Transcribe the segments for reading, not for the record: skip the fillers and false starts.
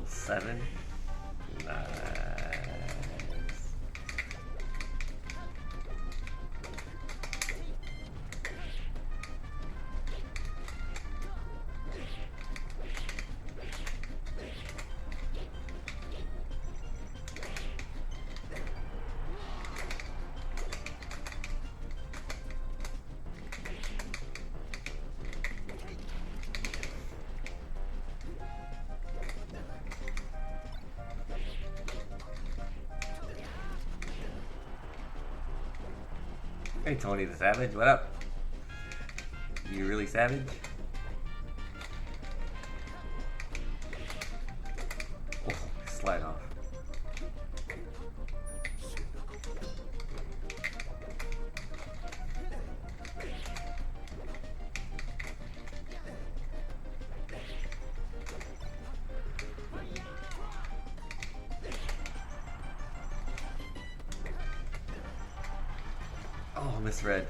Level 7. Nice. Hey Tony the Savage, what up? You really savage? Oh, slide off. Oh, misread.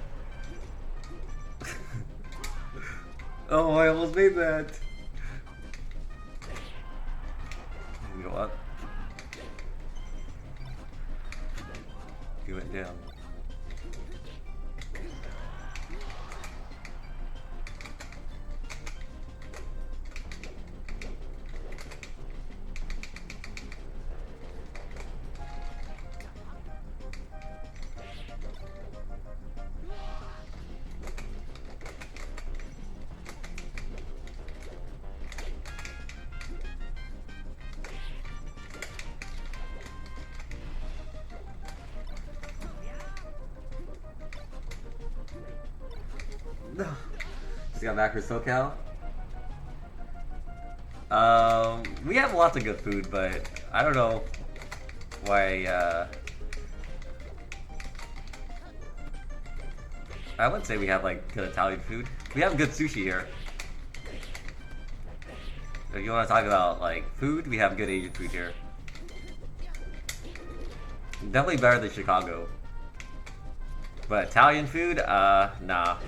Oh, I almost made that. Go up. You went down. No. Just got back for SoCal. We have lots of good food, but I don't know why. I wouldn't say we have like good Italian food. We have good sushi here. If you want to talk about like food, we have good Asian food here. Definitely better than Chicago. But Italian food, nah.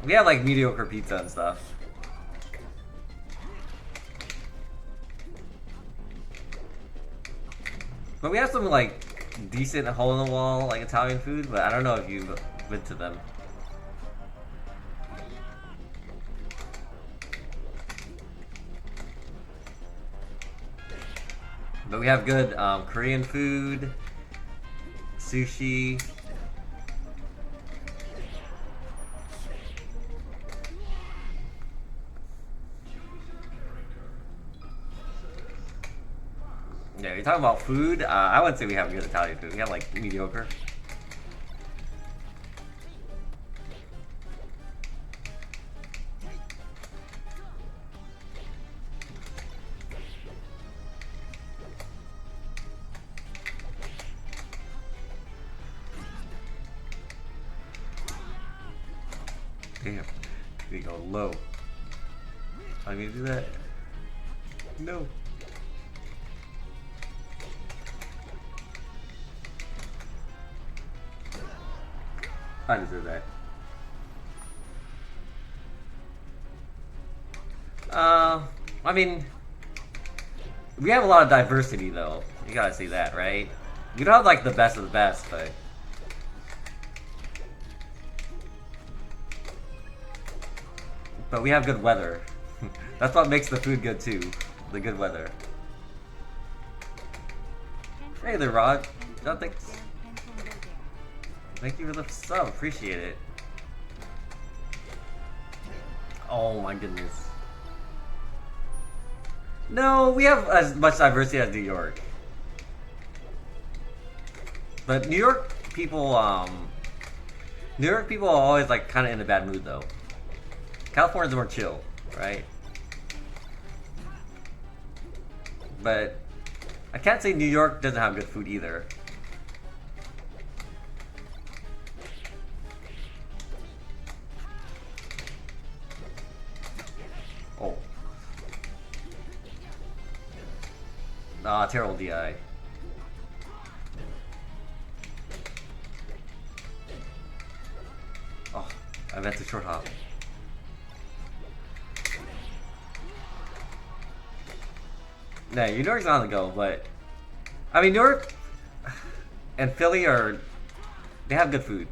We have like mediocre pizza and stuff. But we have some like decent hole-in-the-wall like Italian food, but I don't know if you've been to them. But we have good Korean food, sushi. Yeah, you're talking about food. I wouldn't say we have good Italian food. We have like mediocre. Damn, we go low. I'm gonna do that. No. I deserve that. I mean, we have a lot of diversity though. You gotta see that, right? We don't have like the best of the best, but we have good weather. That's what makes the food good too. The good weather. Hey there, Rod. No, thanks. Thank you for the sub. Appreciate it. Oh my goodness. No, we have as much diversity as New York. But New York people are always like kind of in a bad mood though. California's more chill, right? But I can't say New York doesn't have good food either. Oh. Ah, terrible DI. Oh, I meant to short hop. No, New York's not on the go, but I mean New York and Philly are they have good food.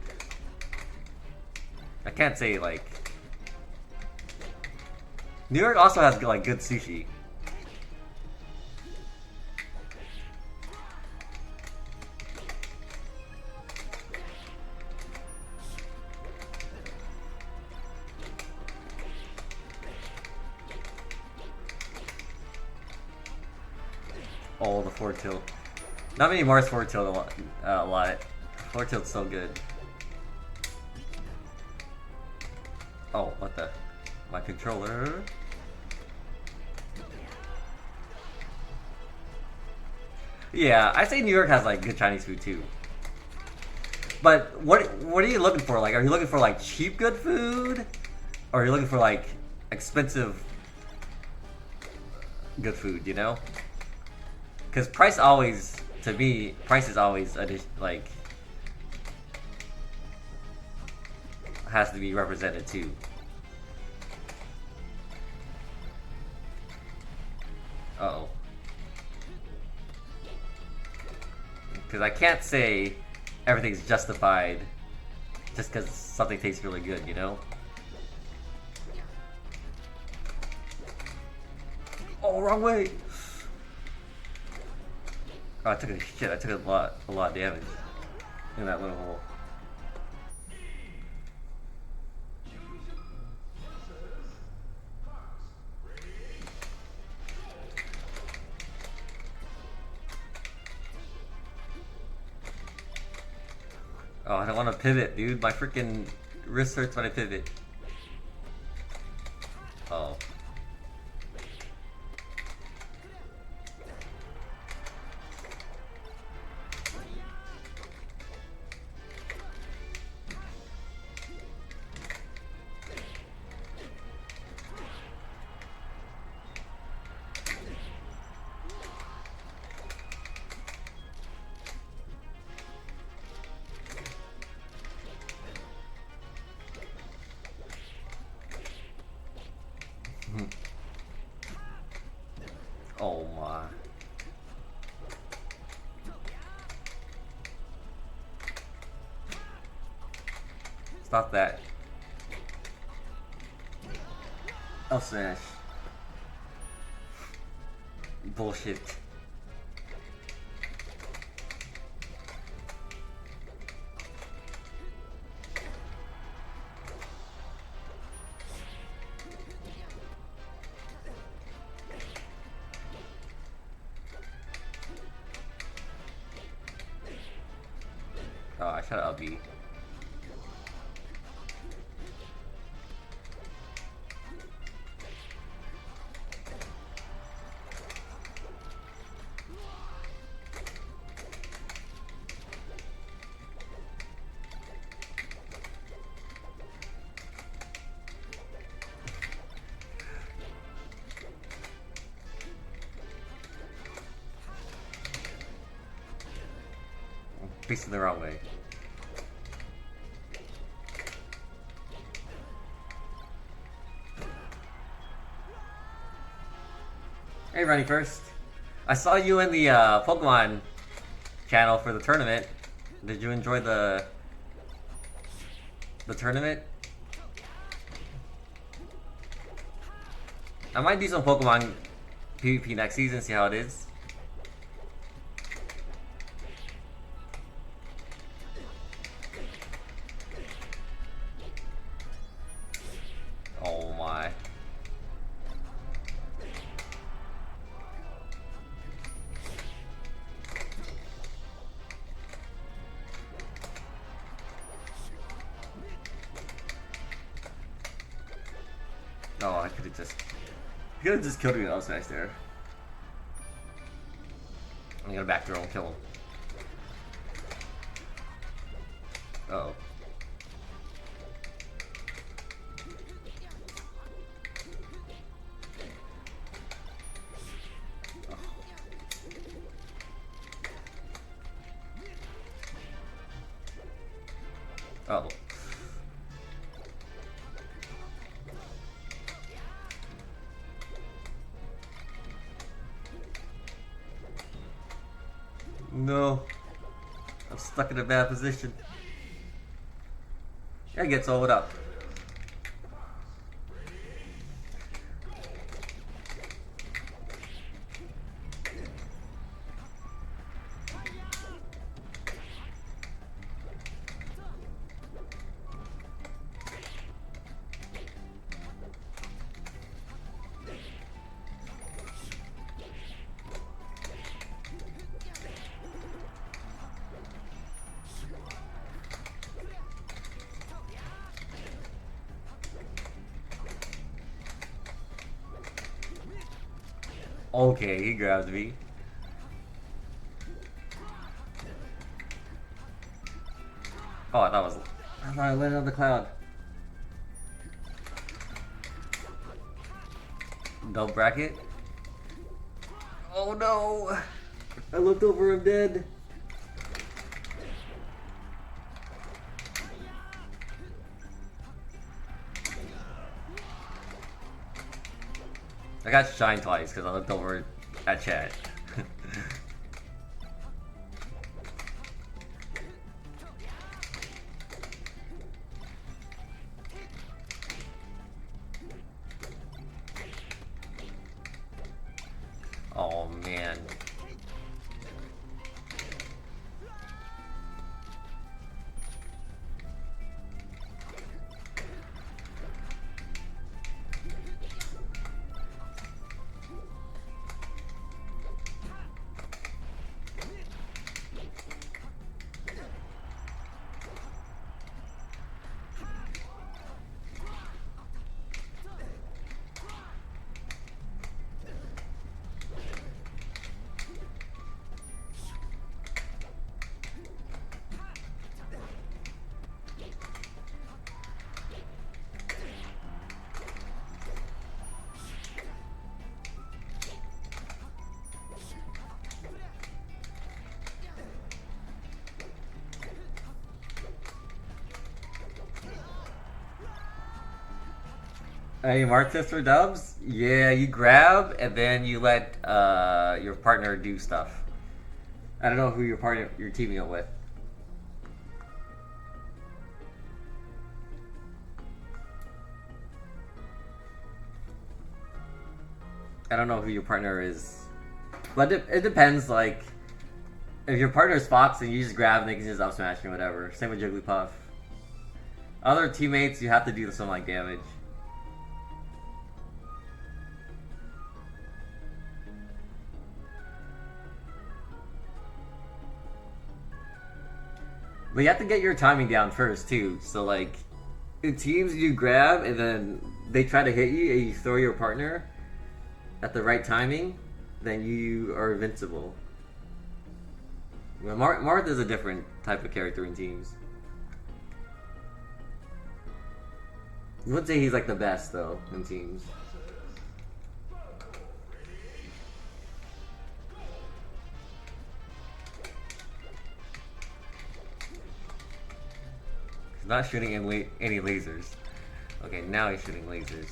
I can't say like New York also has like good sushi. Oh, the forward tilt. Not many Mars forward tilt a lot. Forward tilt's so good. Oh, what the? My controller. Yeah, I say New York has like good Chinese food too. But what are you looking for? Like, are you looking for like cheap good food, or are you looking for like expensive good food? You know? Because price always, to me, price is always like has to be represented too. Uh-oh. Because I can't say everything's justified just because something tastes really good, you know? Oh, wrong way! Oh, I took a lot of damage in that little hole. Oh, I don't want to pivot, dude. My freaking wrist hurts when I pivot. Oh. Oh my. Stop that. Oh, smash. Bullshit. Oh, I shot up B. Facing the wrong way. Hey, Running First. I saw you in the Pokemon channel for the tournament. Did you enjoy the tournament? I might do some Pokemon PvP next season, see how it is. Oh my. Oh, I could have just... You could have just killed me with Smash there. I'm gonna back throw and kill him. Uh-oh. Uh-oh. No. I'm stuck in a bad position. I get sold up. Okay, he grabs me. Oh, I thought I landed on the cloud. Double bracket. Oh no! I looked over, I'm dead. I got shined twice because I looked over at chat. Oh man. Hey, Martis for dubs? Yeah, you grab and then you let your partner do stuff. I don't know who your partner you're teaming up with. I don't know who your partner is, but it depends. Like, if your partner is Fox and you just grab and they can just up smash or whatever. Same with Jigglypuff. Other teammates, you have to do some like damage. But you have to get your timing down first too. So like, in teams you grab and then they try to hit you and you throw your partner at the right timing, then you are invincible. Well, Marth is a different type of character in teams. I wouldn't say he's like the best though in teams. He's not shooting any lasers. Okay, now he's shooting lasers.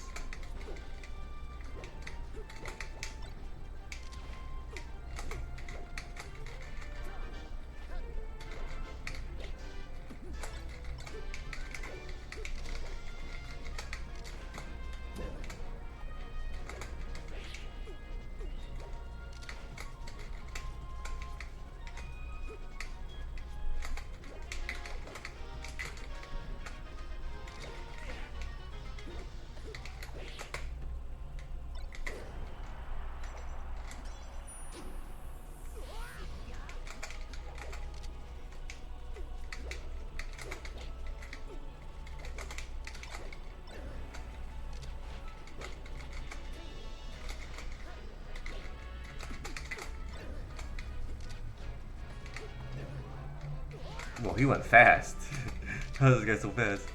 Well, he went fast. How does this guy so fast?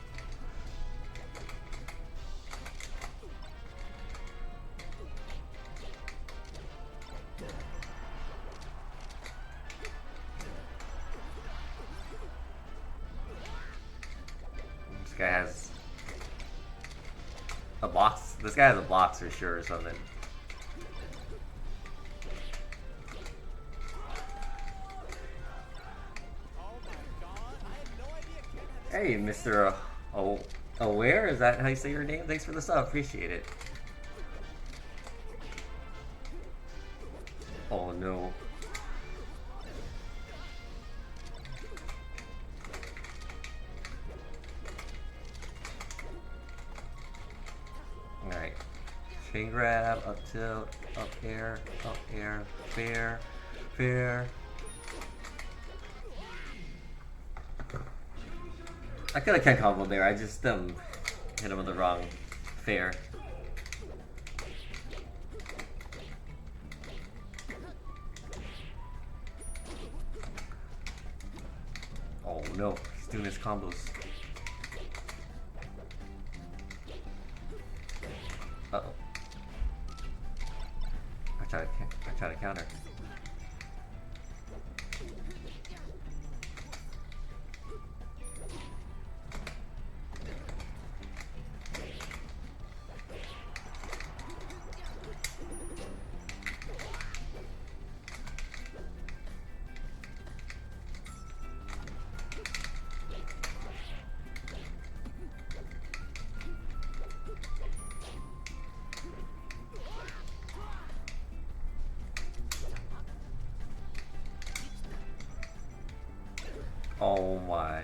This guy has a box. This guy has a box for sure or something. Hey, Mr. Aware? Is that how you say your name? Thanks for the sub. Appreciate it. Oh no. Alright. Chain grab, up tilt, up air, fair, fair. I could have Ken combo there, I just hit him with the wrong fair. Oh no, he's doing his combos. Uh oh. I try to counter. Oh my.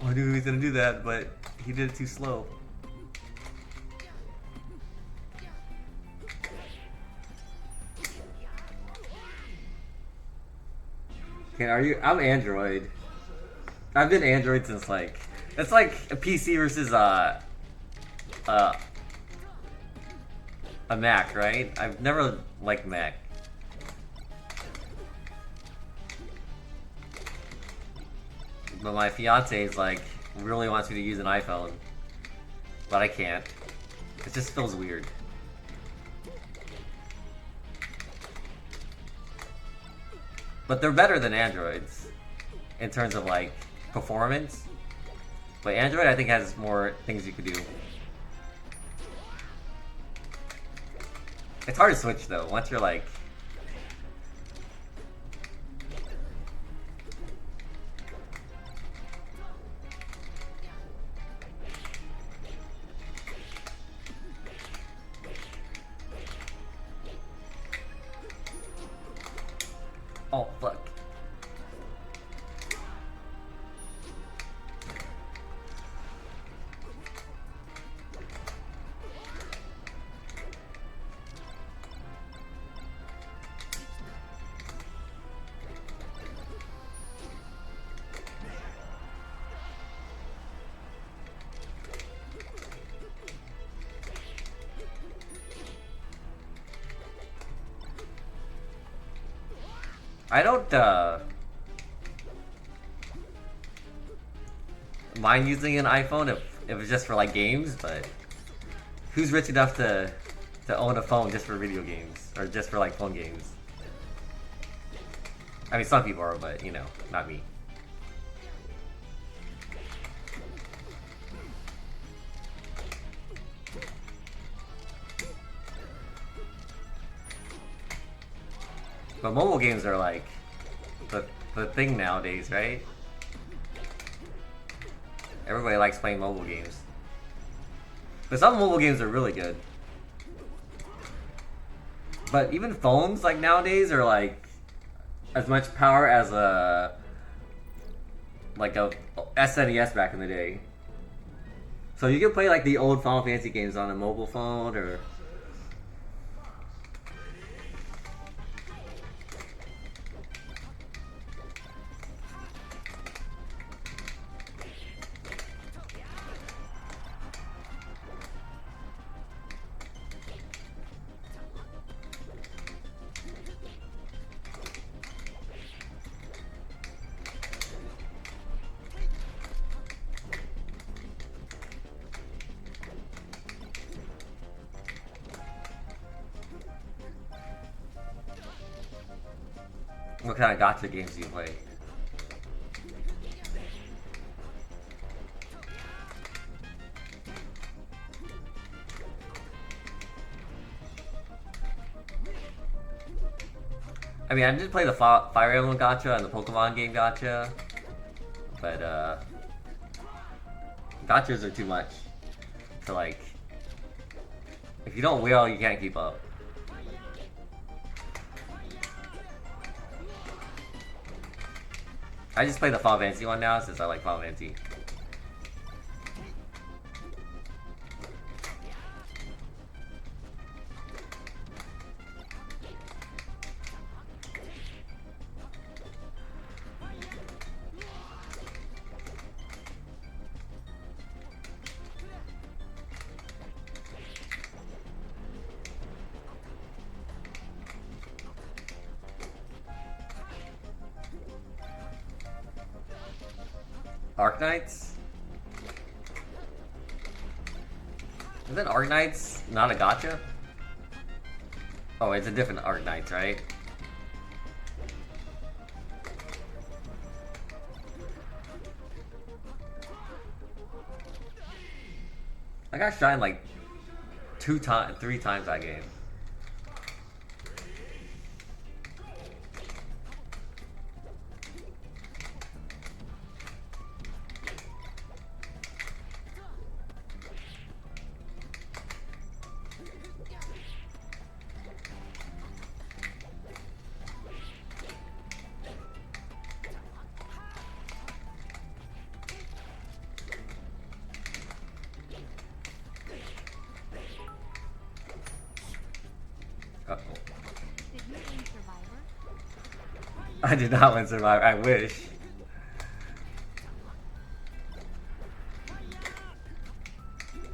I knew he was gonna do that, but he did it too slow. Okay, are you? I'm Android. I've been Android since like it's like a PC versus a Mac, right? I've never liked Mac. But my fiance is like really wants me to use an iPhone, but I can't. It just feels weird. But they're better than Androids in terms of like performance. But Android I think has more things you could do. It's hard to switch though, once you're like oh fuck. I don't mind using an iPhone if it's just for like games, but who's rich enough to own a phone just for video games or just for like phone games? I mean, some people are, but you know, not me. But mobile games are like the thing nowadays, right? Everybody likes playing mobile games. But some mobile games are really good. But even phones like nowadays are like as much power as a SNES back in the day. So you can play like the old Final Fantasy games on a mobile phone or What kind of gotcha games do you play? I mean, I did play the Fire Emblem gotcha and the Pokemon game gotcha, but gotchas are too much. So like, if you don't wheel, you can't keep up. I just play the Final Fantasy one now since I like Final Fantasy. Arknights? Isn't Arknights not a gotcha? Oh, it's a different Arknights, right? I got shined like 3 times that game. I did not win Survivor. I wish.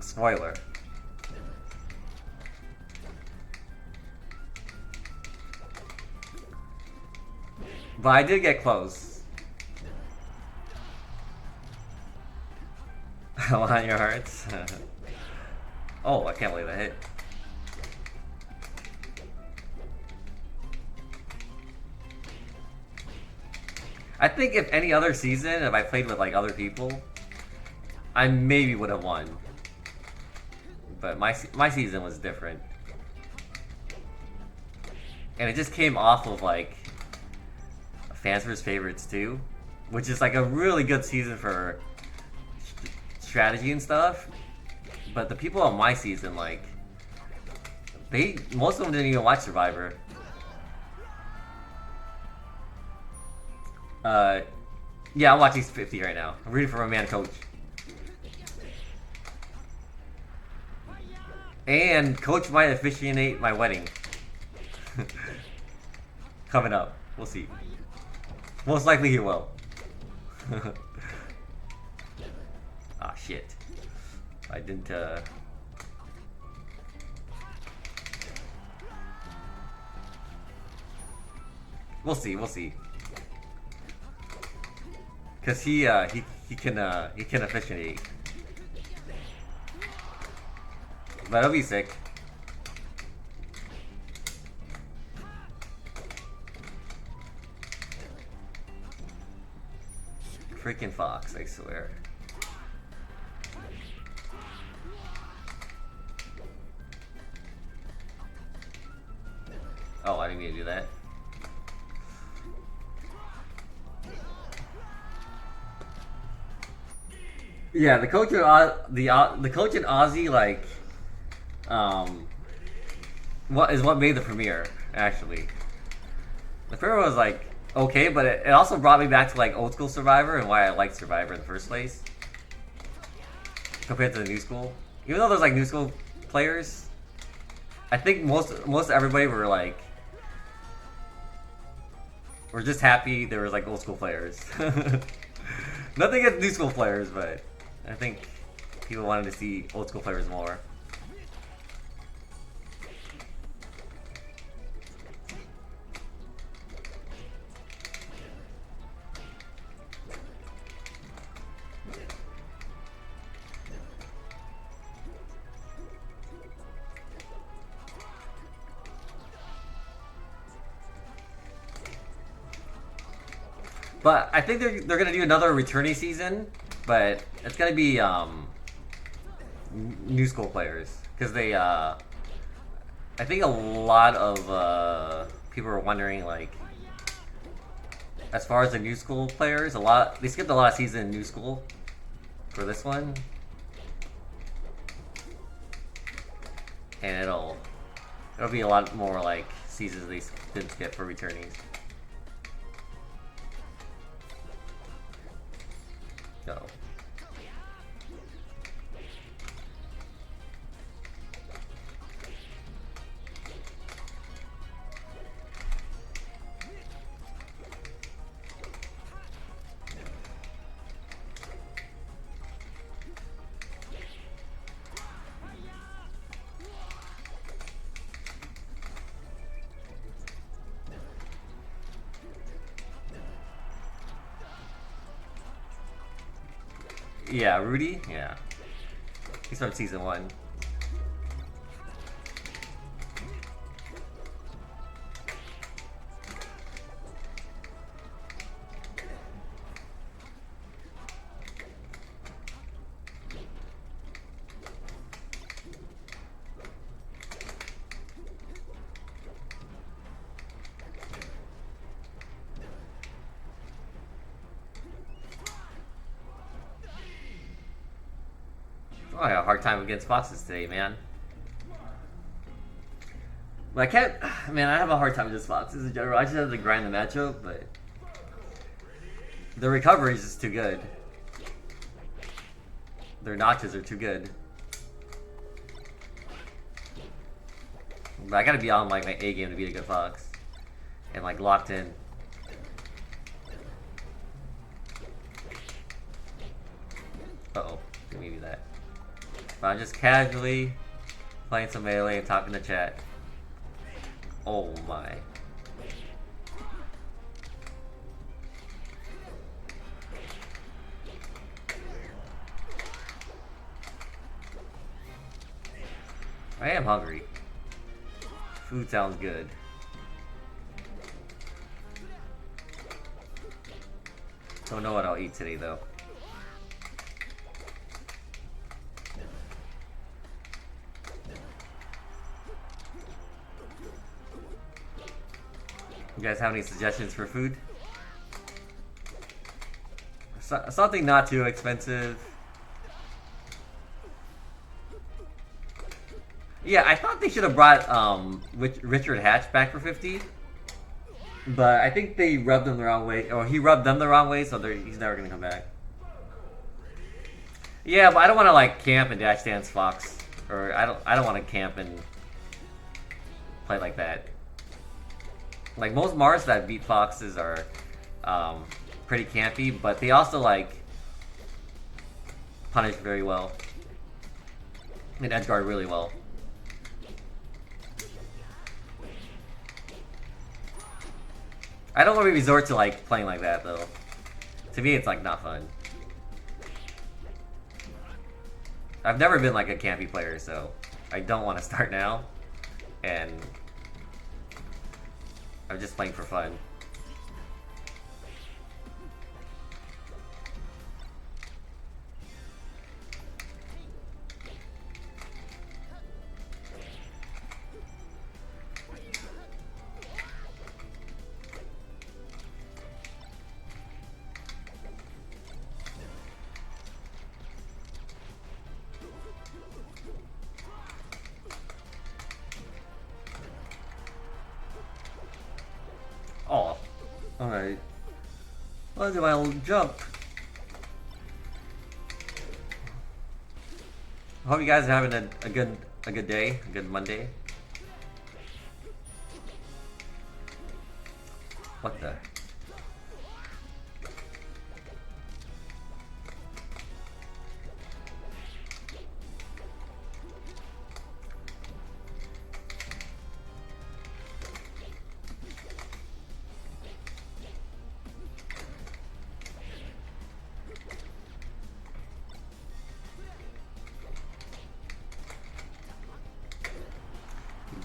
Spoiler. But I did get close. I want your hearts. Oh, I can't believe that hit. I think if any other season, if I played with like other people, I maybe would have won. But my season was different, and it just came off of like Fans vs Favorites 2, which is like a really good season for strategy and stuff. But the people on my season, like, most of them didn't even watch Survivor. Yeah, I'm watching 50 right now. I'm reading for my man Coach. And Coach might officiate my wedding. Coming up. We'll see. Most likely he will. Ah, shit. I didn't, We'll see, we'll see. Cause he can officiate. But it'll be sick. Freaking Fox, I swear. Oh, I didn't mean to do that. Yeah, the coach and the coach and Ozzy, like, what made the premiere, actually. The premiere was like okay, but it also brought me back to like old school Survivor and why I liked Survivor in the first place compared to the new school. Even though there's like new school players, I think most everybody were like, we're just happy there was like old school players. Nothing against new school players, but I think people wanted to see old school players more. But I think they're gonna do another returning season, but it's gonna be new school players because they I think a lot of people are wondering like as far as the new school players, they skipped a lot of season in new school for this one, and it'll be a lot more like seasons they didn't skip for returnees. Go. Yeah, Rudy? Yeah. He's from season 1. Oh, I had a hard time against foxes today, man. But I can't... Man, I have a hard time against foxes in general. I just have to grind the matchup, but... The recovery is just too good. Their notches are too good. But I gotta be on like my A game to be a good fox. And like locked in. Uh-oh. Didn't mean to do that. But I'm just casually playing some melee and talking to chat. Oh my. I am hungry. Food sounds good. Don't know what I'll eat today though. You guys have any suggestions for food? Something not too expensive. Yeah, I thought they should have brought Richard Hatch back for 50. But I think they rubbed him the wrong way. Or he rubbed them the wrong way, so he's never going to come back. Yeah, but I don't want to like camp and dash dance Fox. Or I don't want to camp and play like that. Like most Mars that beat Foxes are pretty campy, but they also like punish very well. And edgeguard really well. I don't want to resort to like playing like that though. To me it's like not fun. I've never been like a campy player, so I don't want to start now. And I'm just playing for fun. Oh, alright. I'll do my little jump. Hope you guys are having a good day, a good Monday. What the?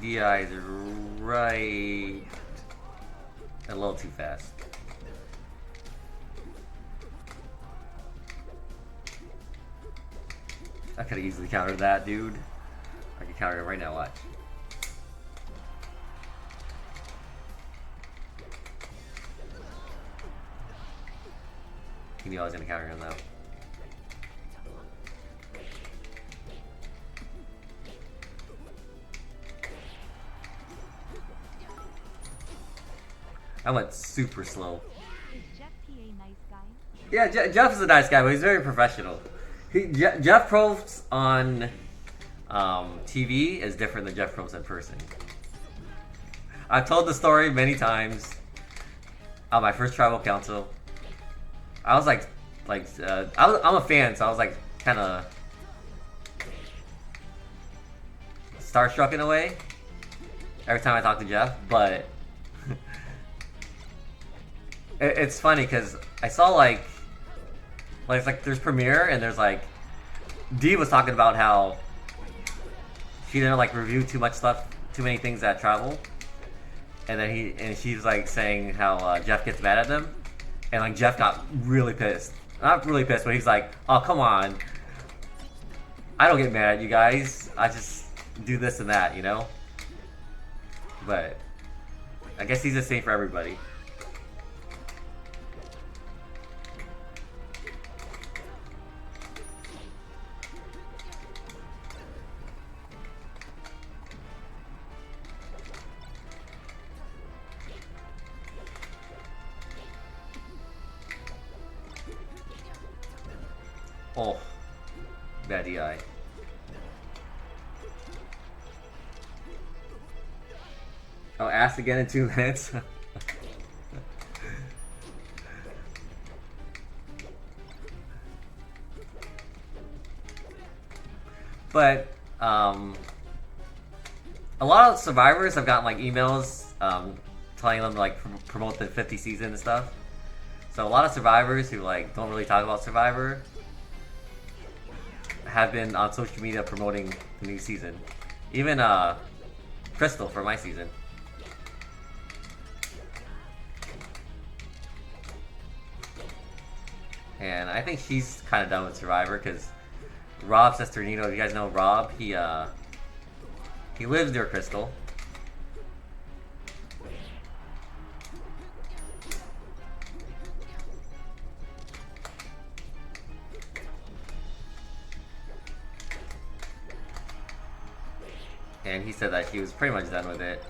DI is right a little too fast. I could have easily countered that, dude. I can counter it right now, watch. He knew I was gonna counter him though. I went super slow. Is Jeff P a nice guy? Yeah, Jeff is a nice guy, but he's very professional. Jeff Probst on TV is different than Jeff Probst in person. I've told the story many times. On my first tribal council, I was I'm a fan, so I was like kind of starstruck in a way every time I talk to Jeff. But it's funny because I saw like there's premiere and there's like Dee was talking about how she didn't like review too many things at travel, and then she's like saying how Jeff gets mad at them, and like Jeff got really pissed. Not really pissed, but he's like, "Oh, come on, I don't get mad at you guys. I just do this and that, you know." But I guess he's the same for everybody. Oh, bad DI. Oh, ask again in 2 minutes. But a lot of survivors have gotten like emails telling them to like promote the 50 season and stuff. So a lot of survivors who like don't really talk about Survivor have been on social media promoting the new season. Even Crystal for my season. And I think she's kind of done with Survivor because Rob Sesternino, if you guys know Rob, he lives near Crystal. And he said that he was pretty much done with it.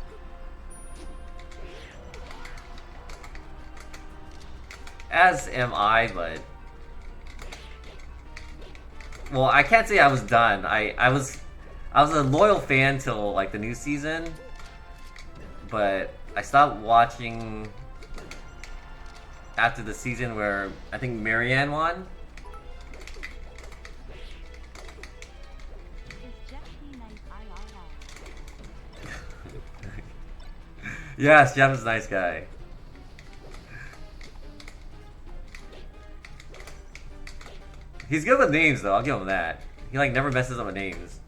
As am I, but... Well, I can't say I was done. I was a loyal fan till like the new season, but I stopped watching after the season where I think Marianne won. Yes, Jeff is a nice guy. He's good with names, though. I'll give him that. He like never messes up with names.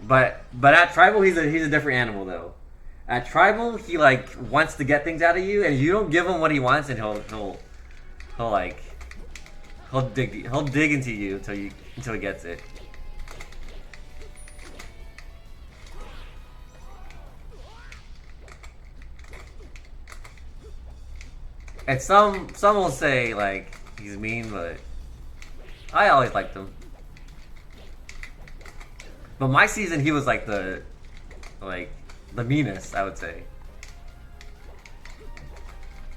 But at Tribal, he's a different animal, though. At Tribal, he like wants to get things out of you, and you don't give him what he wants, and he'll dig into you until he gets it. And some will say like he's mean, but I always liked him. But my season, he was like the meanest, I would say.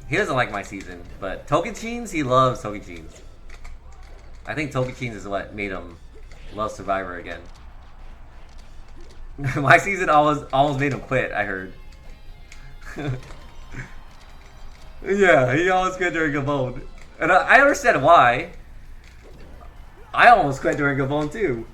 He doesn't like my season, but Tokachins, he loves Tokachins. I think Tokachins is what made him love Survivor again. My season almost made him quit, I heard. Yeah, he almost quit during Gabon. And I understand why. I almost quit during Gabon too.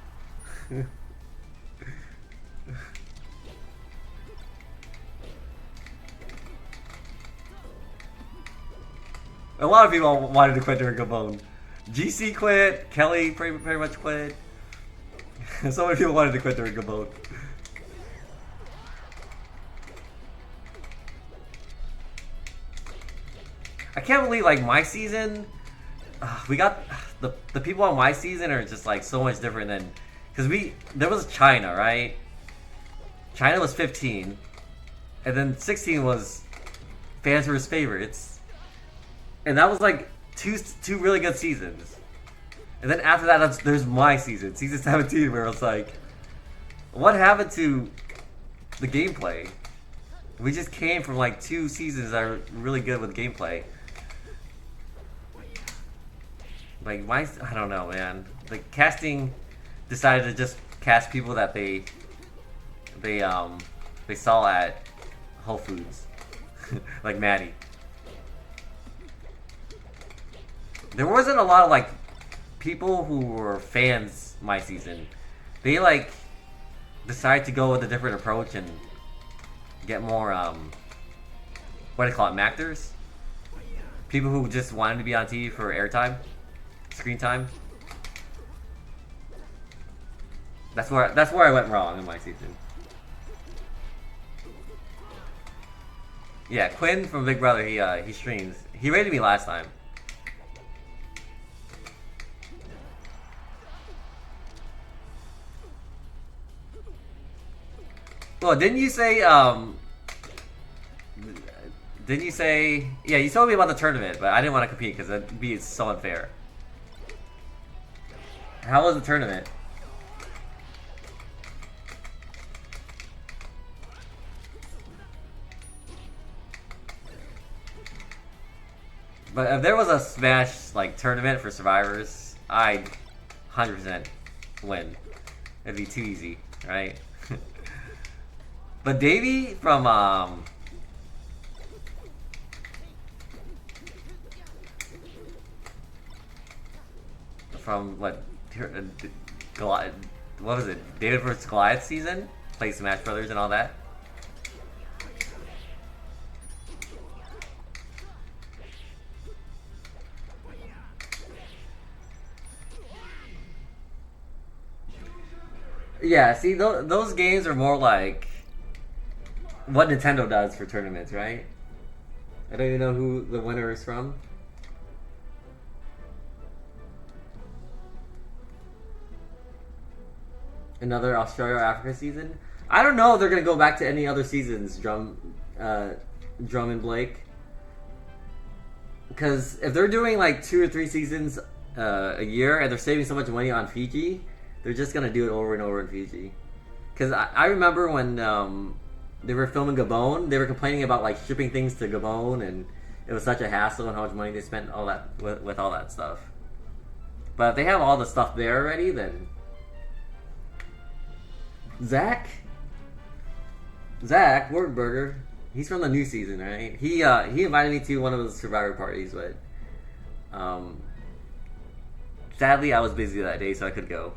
A lot of people wanted to quit during Gabon. GC quit, Kelly pretty much quit. So many people wanted to quit during Gabon. I can't believe like my season, we got the people on my season are just like so much different than because there was China, right? China was 15, and then 16 was fans versus favorites, and that was like two really good seasons. And then after that, there's my season 17, where it's like, what happened to the gameplay? We just came from like 2 seasons that are really good with gameplay. Like I don't know, man. The casting decided to just cast people that they saw at Whole Foods, like Maddie. There wasn't a lot of like people who were fans my season. They like decided to go with a different approach and get more what do you call it, actors? People who just wanted to be on TV for airtime, screen time. That's where I went wrong in my season. Yeah, Quinn from Big Brother, he streams. He rated me last time. Well, didn't you say yeah, you told me about the tournament, but I didn't want to compete because that'd be so unfair. How was the tournament? But if there was a Smash like tournament for survivors, I'd 100% win. It'd be too easy, right? But Davey from what Goliath, what was it? David vs Goliath season? Played Smash Brothers and all that. Yeah, see, those games are more like what Nintendo does for tournaments, right? I don't even know who the winner is from. Another Australia-Africa season? I don't know if they're going to go back to any other seasons, Drum and Blake. Because if they're doing like 2 or 3 seasons a year and they're saving so much money on Fiji, they're just going to do it over and over in Fiji. Because I remember when they were filming Gabon, they were complaining about like shipping things to Gabon, and it was such a hassle and how much money they spent all that with all that stuff. But if they have all the stuff there already, then Zach Wordburger, he's from the new season, right? He invited me to one of the Survivor parties, but sadly I was busy that day, so I could go.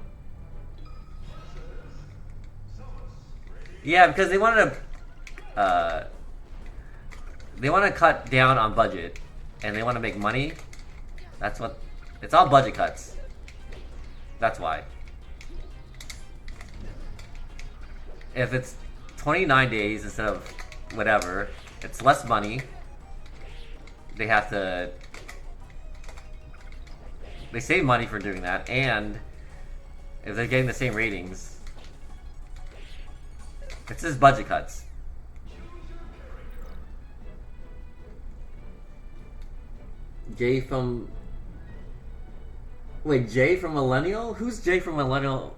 Yeah, because they wanted to cut down on budget, and they want to make money. That's what it's all, budget cuts. That's why. If it's 29 days instead of whatever, it's less money. They save money for doing that, and if they're getting the same ratings, it's just budget cuts. Jay from Millennial? Who's Jay from Millennial?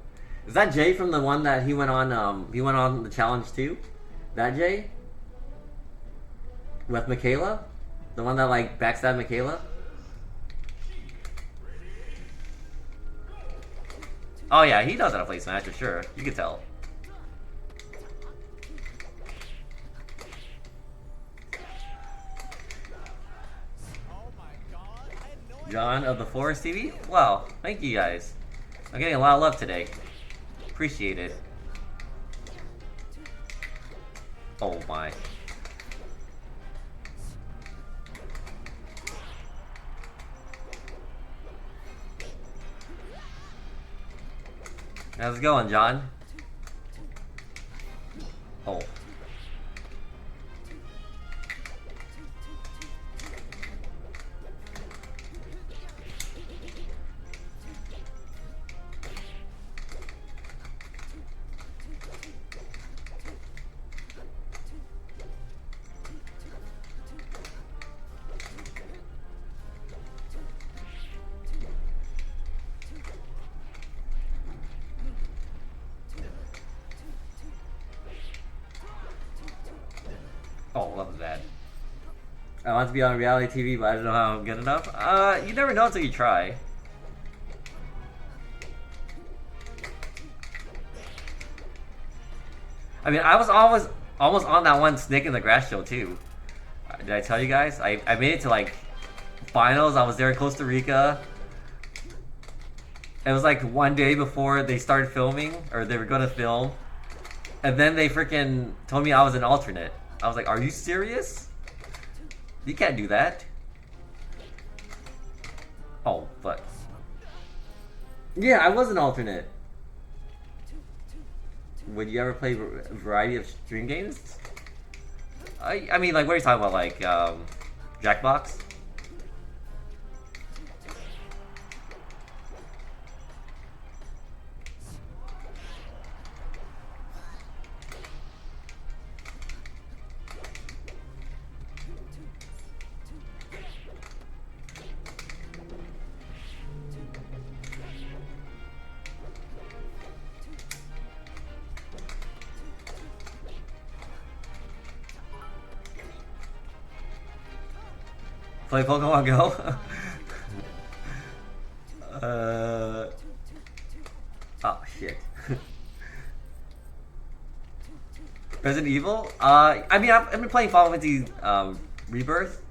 Is that Jay from the one that he went on the challenge too? That Jay? With Michaela? The one that like backstabbed Michaela? Oh yeah, he knows how to play Smash for sure. You can tell. John of the Forest TV? Wow, thank you guys. I'm getting a lot of love today. Appreciate it. Oh my. How's it going, John? Oh. Oh, that was bad. I want to be on reality TV, but I don't know how I'm good enough. You never know until you try. I mean, I was always almost on that one Snake in the Grass show too. Did I tell you guys? I made it to like finals. I was there in Costa Rica. It was like one day before they started filming, or they were gonna film, and then they freaking told me I was an alternate. I was like, "Are you serious? You can't do that." Oh, but yeah, I was an alternate. Would you ever play a variety of stream games? I mean, like, what are you talking about? Like, Jackbox? Play Pokemon Go? Oh, shit. Resident Evil? I mean, I've been playing Final Fantasy, Rebirth.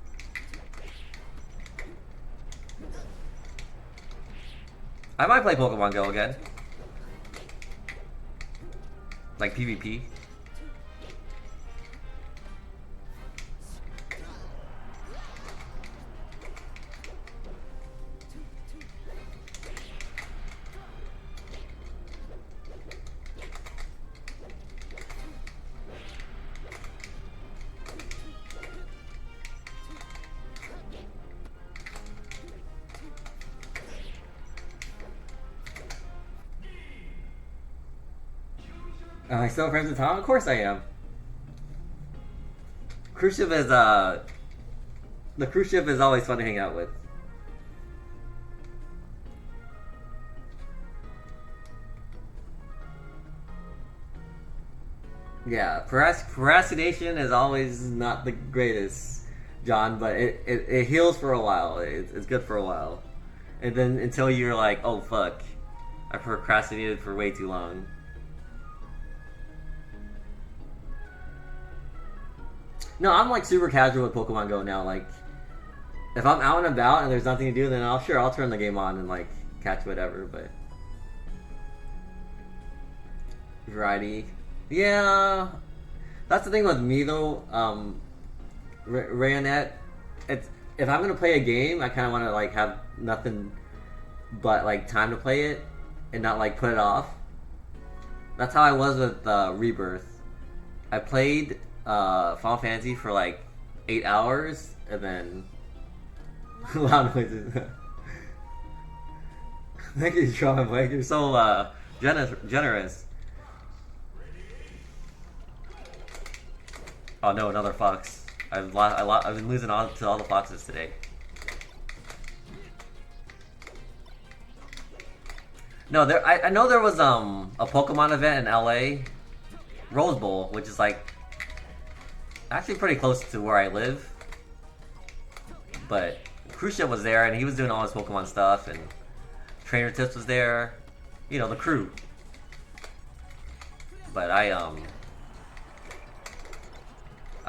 I might play Pokemon Go again. Like PvP. Am I still friends with Tom? Of course I am. Cruise ship is, the cruise ship is always fun to hang out with. Yeah, procrastination is always not the greatest, John, but it heals for a while. It's good for a while. And then until you're like, oh fuck, I procrastinated for way too long. No, I'm like super casual with Pokemon Go now. Like, if I'm out and about and there's nothing to do, then I'll turn the game on and like catch whatever. But variety, yeah, that's the thing with me though. Rayonette, it's if I'm gonna play a game, I kind of want to like have nothing but like time to play it and not like put it off. That's how I was with Rebirth. I played Final Fantasy for like 8 hours and then loud noises. Thank you, Trauma Blake. You're so generous. Oh no, another fox. I've been losing to all the foxes today. No, I know there was a Pokemon event in LA, Rose Bowl, which is like actually pretty close to where I live. But Cruise Ship was there and he was doing all his Pokemon stuff, and Trainer Tips was there. You know, the crew. But I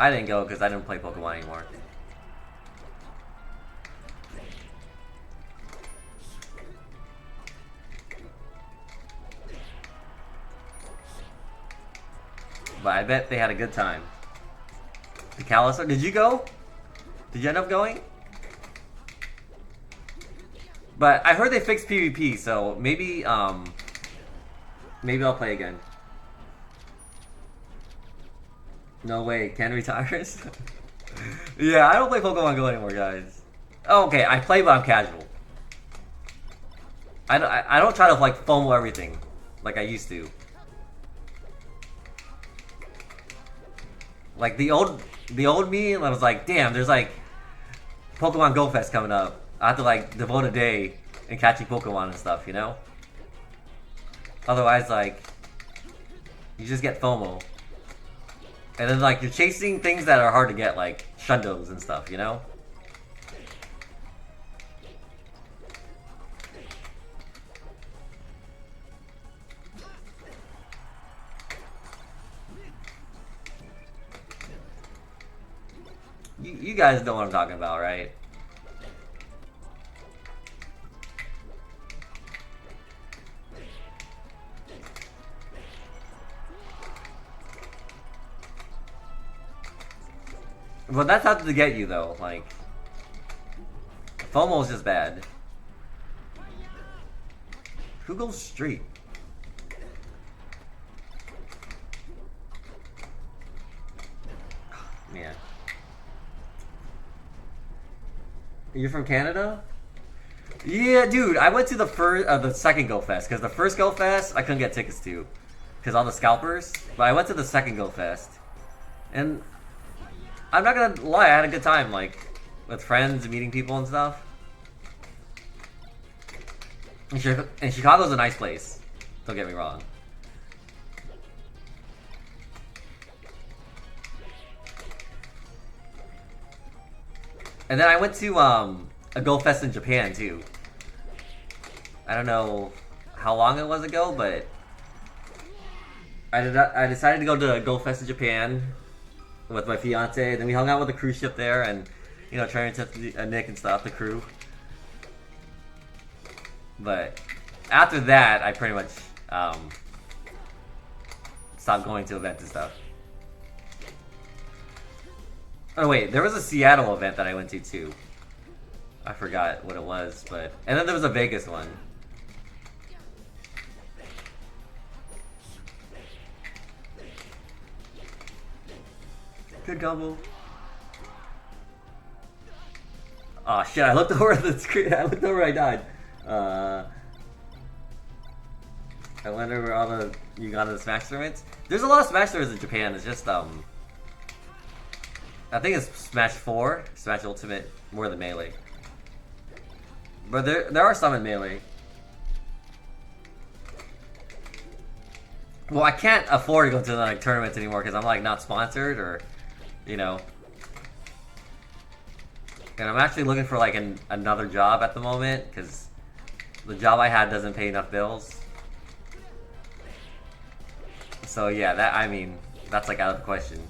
didn't go because I didn't play Pokemon anymore. But I bet they had a good time. The Calisto, did you go? Did you end up going? But I heard they fixed PvP, so maybe maybe I'll play again. No way, Ken retires? Yeah, I don't play Pokemon Go anymore, guys. Oh, okay, I play, but I'm casual. I don't try to like FOMO everything like I used to. Like the old me, I was like, damn, there's like Pokemon Go Fest coming up. I have to like devote a day in catching Pokemon and stuff, you know? Otherwise, like, you just get FOMO. And then like you're chasing things that are hard to get, like shundos and stuff, you know? You guys know what I'm talking about, right? But that's not to get you though, like FOMO is just bad. Who goes straight? Man. You're from Canada? Yeah, dude, I went to the second Go Fest, because the first Go Fest I couldn't get tickets to, because all the scalpers, but I went to the second Go Fest, and I'm not gonna lie, I had a good time, like, with friends and meeting people and stuff. And Chicago's a nice place, don't get me wrong. And then I went to a Go Fest in Japan too. I don't know how long it was ago, but I decided to go to a Go Fest in Japan with my fiance. Then we hung out with the cruise ship there, and you know, trying to Nick and stuff, the crew. But after that, I pretty much stopped going to events and stuff. Oh wait, there was a Seattle event that I went to too. I forgot what it was, but and then there was a Vegas one. Good combo. Oh shit! I looked over at the screen. I looked over. I died. I went over all the Uganda Smash tournaments. There's a lot of Smash tournaments in Japan. It's just I think it's Smash 4, Smash Ultimate, more than Melee. But there are some in Melee. Well, I can't afford to go to like tournaments anymore because I'm like not sponsored or, you know. And I'm actually looking for like another job at the moment because the job I had doesn't pay enough bills. So yeah, that's like out of the question.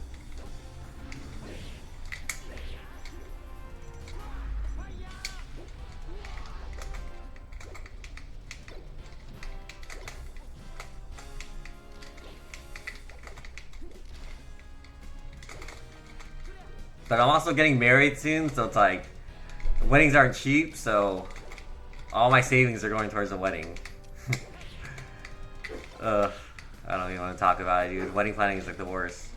But I'm also getting married soon, so it's like, weddings aren't cheap, so all my savings are going towards the wedding. I don't even want to talk about it, dude. Wedding planning is like the worst.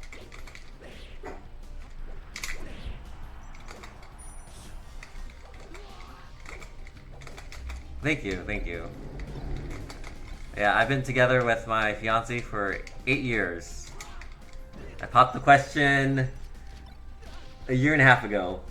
Thank you, thank you. Yeah, I've been together with my fiance for 8 years. I popped the question a year and a half ago.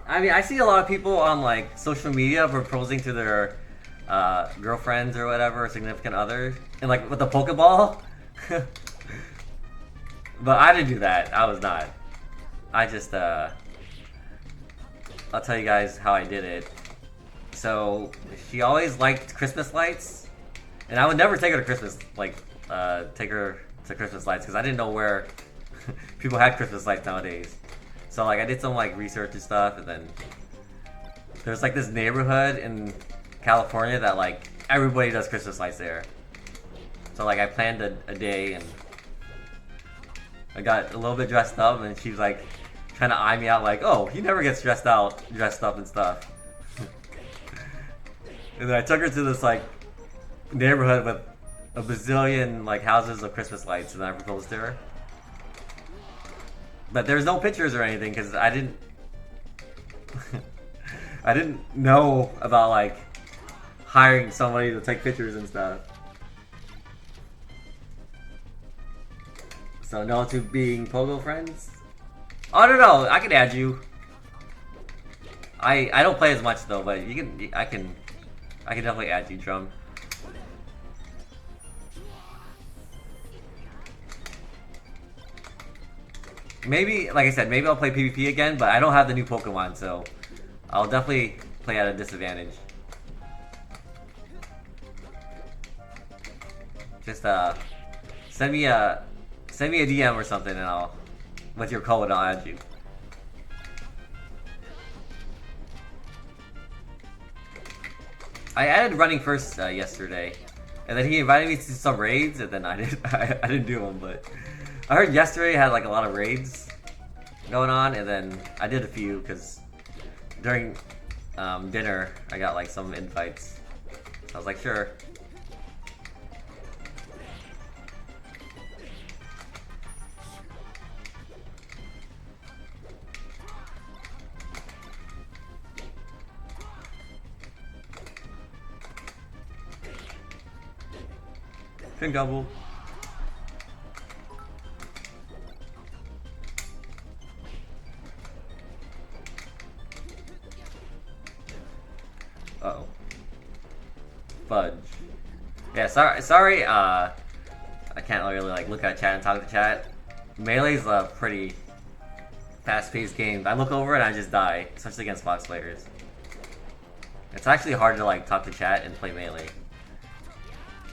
I mean, I see a lot of people on like social media proposing to their girlfriends or whatever, significant others, and like with a Pokeball. But I didn't do that. I was not. I just I'll tell you guys how I did it. So she always liked Christmas lights, and I would never take her to Christmas take her to Christmas lights because I didn't know where people had Christmas lights nowadays. So like I did some like research and stuff, and then there's like this neighborhood in California that like everybody does Christmas lights there. So like I planned a day and I got a little bit dressed up, and she was like trying to eye me out like, oh, he never gets dressed up and stuff. And then I took her to this like neighborhood with a bazillion like houses of Christmas lights, and then I proposed to her. But there's no pictures or anything because I didn't. I didn't know about like hiring somebody to take pictures and stuff. So no to being Pogo friends. Oh no, I can add you. I don't play as much though, but you can. I can definitely add you, Drum. Maybe, like I said, maybe I'll play PvP again, but I don't have the new Pokemon, so I'll definitely play at a disadvantage. Just send me a DM or something, and I'll with your code, I'll add you. I added running first yesterday, and then he invited me to some raids, and then I didn't do them, but I heard yesterday had like a lot of raids going on, and then I did a few because during dinner I got like some invites. So I was like, sure. Pin double. Uh-oh. Fudge. Yeah, sorry, I can't really like look at chat and talk to chat. Melee's a pretty fast-paced game. I look over and I just die, especially against Fox players. It's actually hard to like talk to chat and play Melee.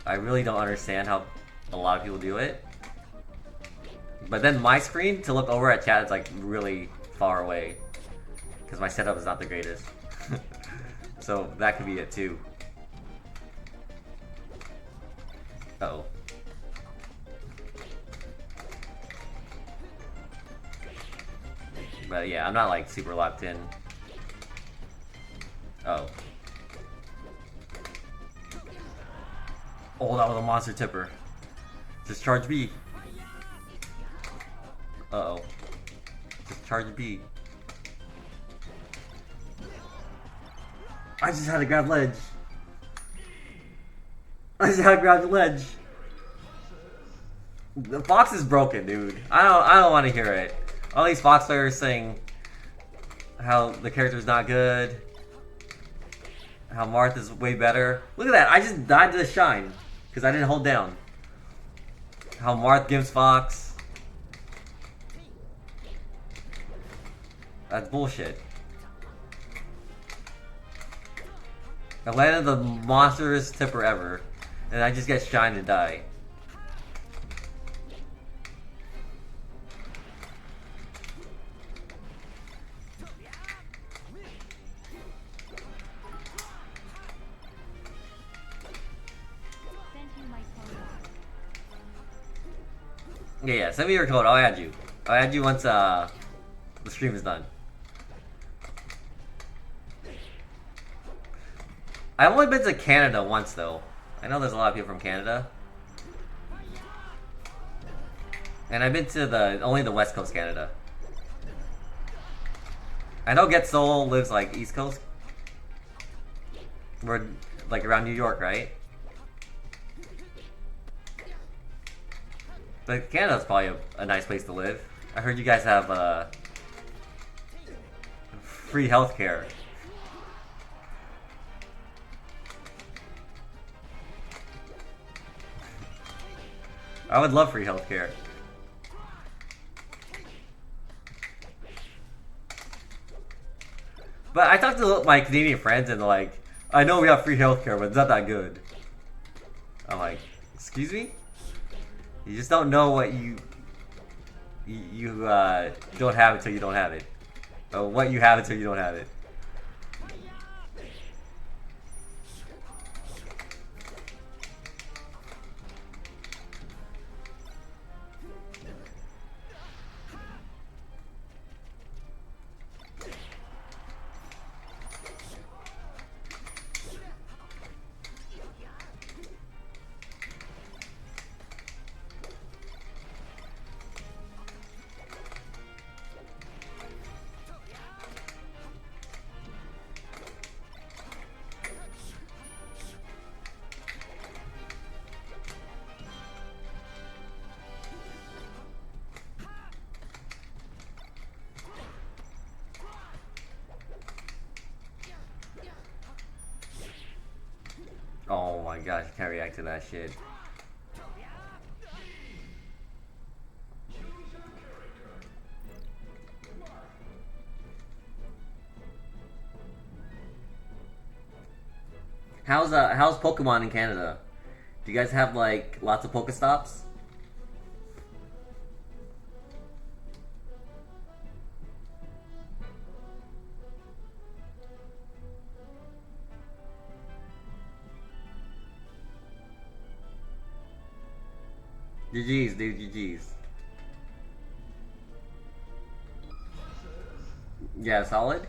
I really don't understand how a lot of people do it. But then my screen to look over at chat is like really far away because my setup is not the greatest. So that could be it too. Uh-oh. But yeah, I'm not like super locked in. Oh. Oh, that was a monster tipper. Just charge B. Uh-oh. Just charge B. I just had to grab ledge. I just had to grab the ledge. The Fox is broken, dude. I don't want to hear it. All these Fox players saying how the character's not good, how Marth is way better. Look at that! I just died to the shine because I didn't hold down. How Marth gives Fox. That's bullshit. I landed the monstrous tipper ever, and I just get shined and die. Yeah, send me your code. I'll add you. I'll add you once the stream is done. I've only been to Canada once though. I know there's a lot of people from Canada. And I've been to only the West Coast Canada. I know Get Soul lives like East Coast. We're like around New York, right? But Canada's probably a nice place to live. I heard you guys have free healthcare. I would love free healthcare. But I talked to my Canadian friends and they're like, I know we have free healthcare, but it's not that good. I'm like, excuse me? You just don't know what you don't have until you don't have it. Or what you have until you don't have it. Oh my gosh, I can't react to that shit. How's Pokemon in Canada? Do you guys have like lots of Pokestops? GG's, dude, GG's. Yeah, solid.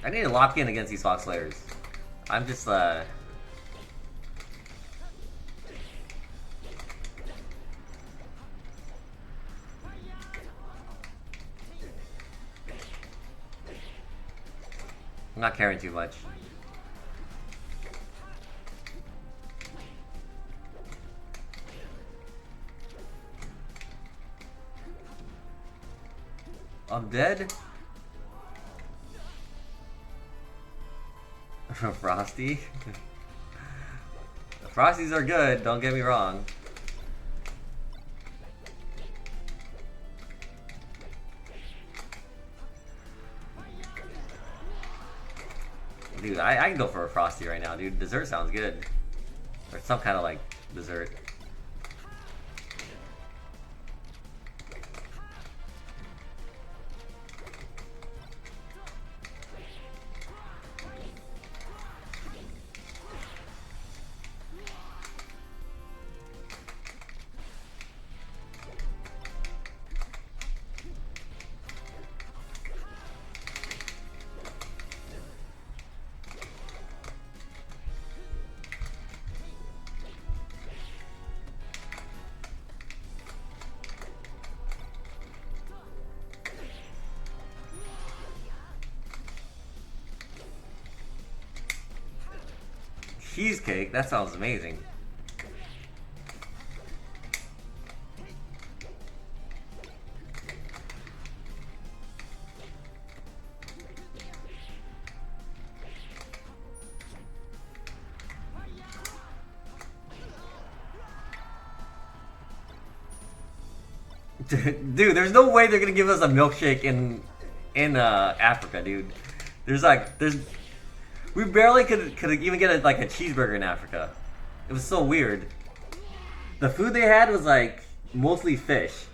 I need to lock in against these Fox Slayers. I'm just, I'm not caring too much. I'm dead? Frosty? Frosties are good, don't get me wrong. Dude, I can go for a Frosty right now, dude. Dessert sounds good. Or some kind of like dessert. Cheesecake? That sounds amazing. Dude, there's no way they're gonna give us a milkshake in Africa, dude. There's we barely could even get a cheeseburger in Africa. It was so weird. The food they had was like mostly fish,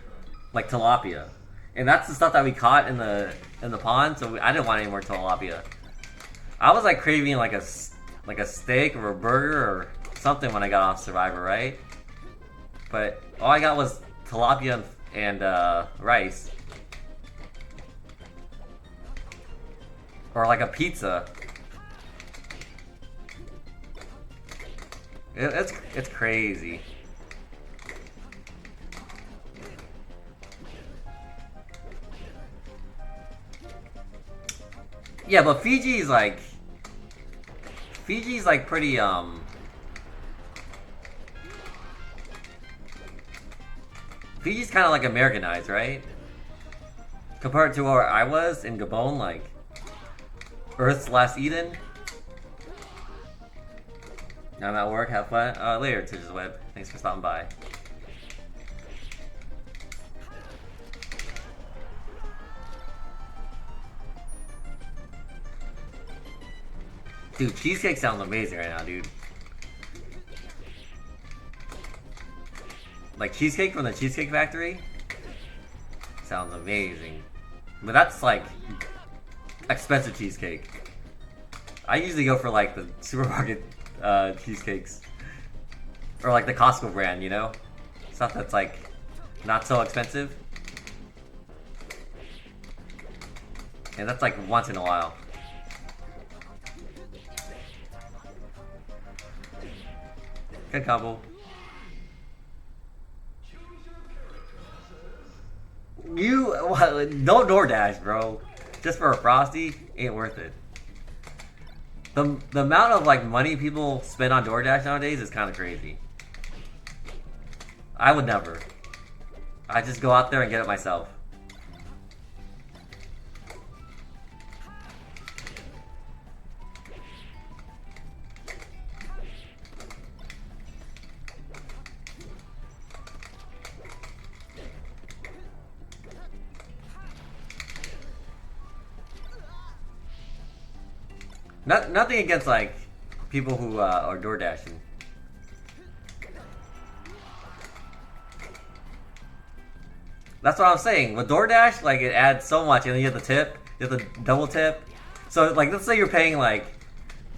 like tilapia, and that's the stuff that we caught in the pond. So I didn't want any more tilapia. I was like craving like a steak or a burger or something when I got off Survivor, right? But all I got was tilapia and rice, or like a pizza. It's crazy. Yeah, but Fiji's like pretty Fiji's kind of like Americanized, right? Compared to where I was in Gabon, like Earth's last Eden. I'm at work, have fun. Later, Tij's Web. Thanks for stopping by. Dude, cheesecake sounds amazing right now, dude. Like cheesecake from the Cheesecake Factory? Sounds amazing. But that's like expensive cheesecake. I usually go for like the supermarket cheesecakes, or like the Costco brand, you know, stuff that's like not so expensive, and that's like once in a while. Good combo. You no DoorDash, bro. Just for a Frosty, ain't worth it. The amount of like money people spend on DoorDash nowadays is kind of crazy. I would never. I just go out there and get it myself. Nothing against like people who are door dashing. That's what I'm saying. With DoorDash, like it adds so much, and then you have the tip, you have the double tip. So like, let's say you're paying like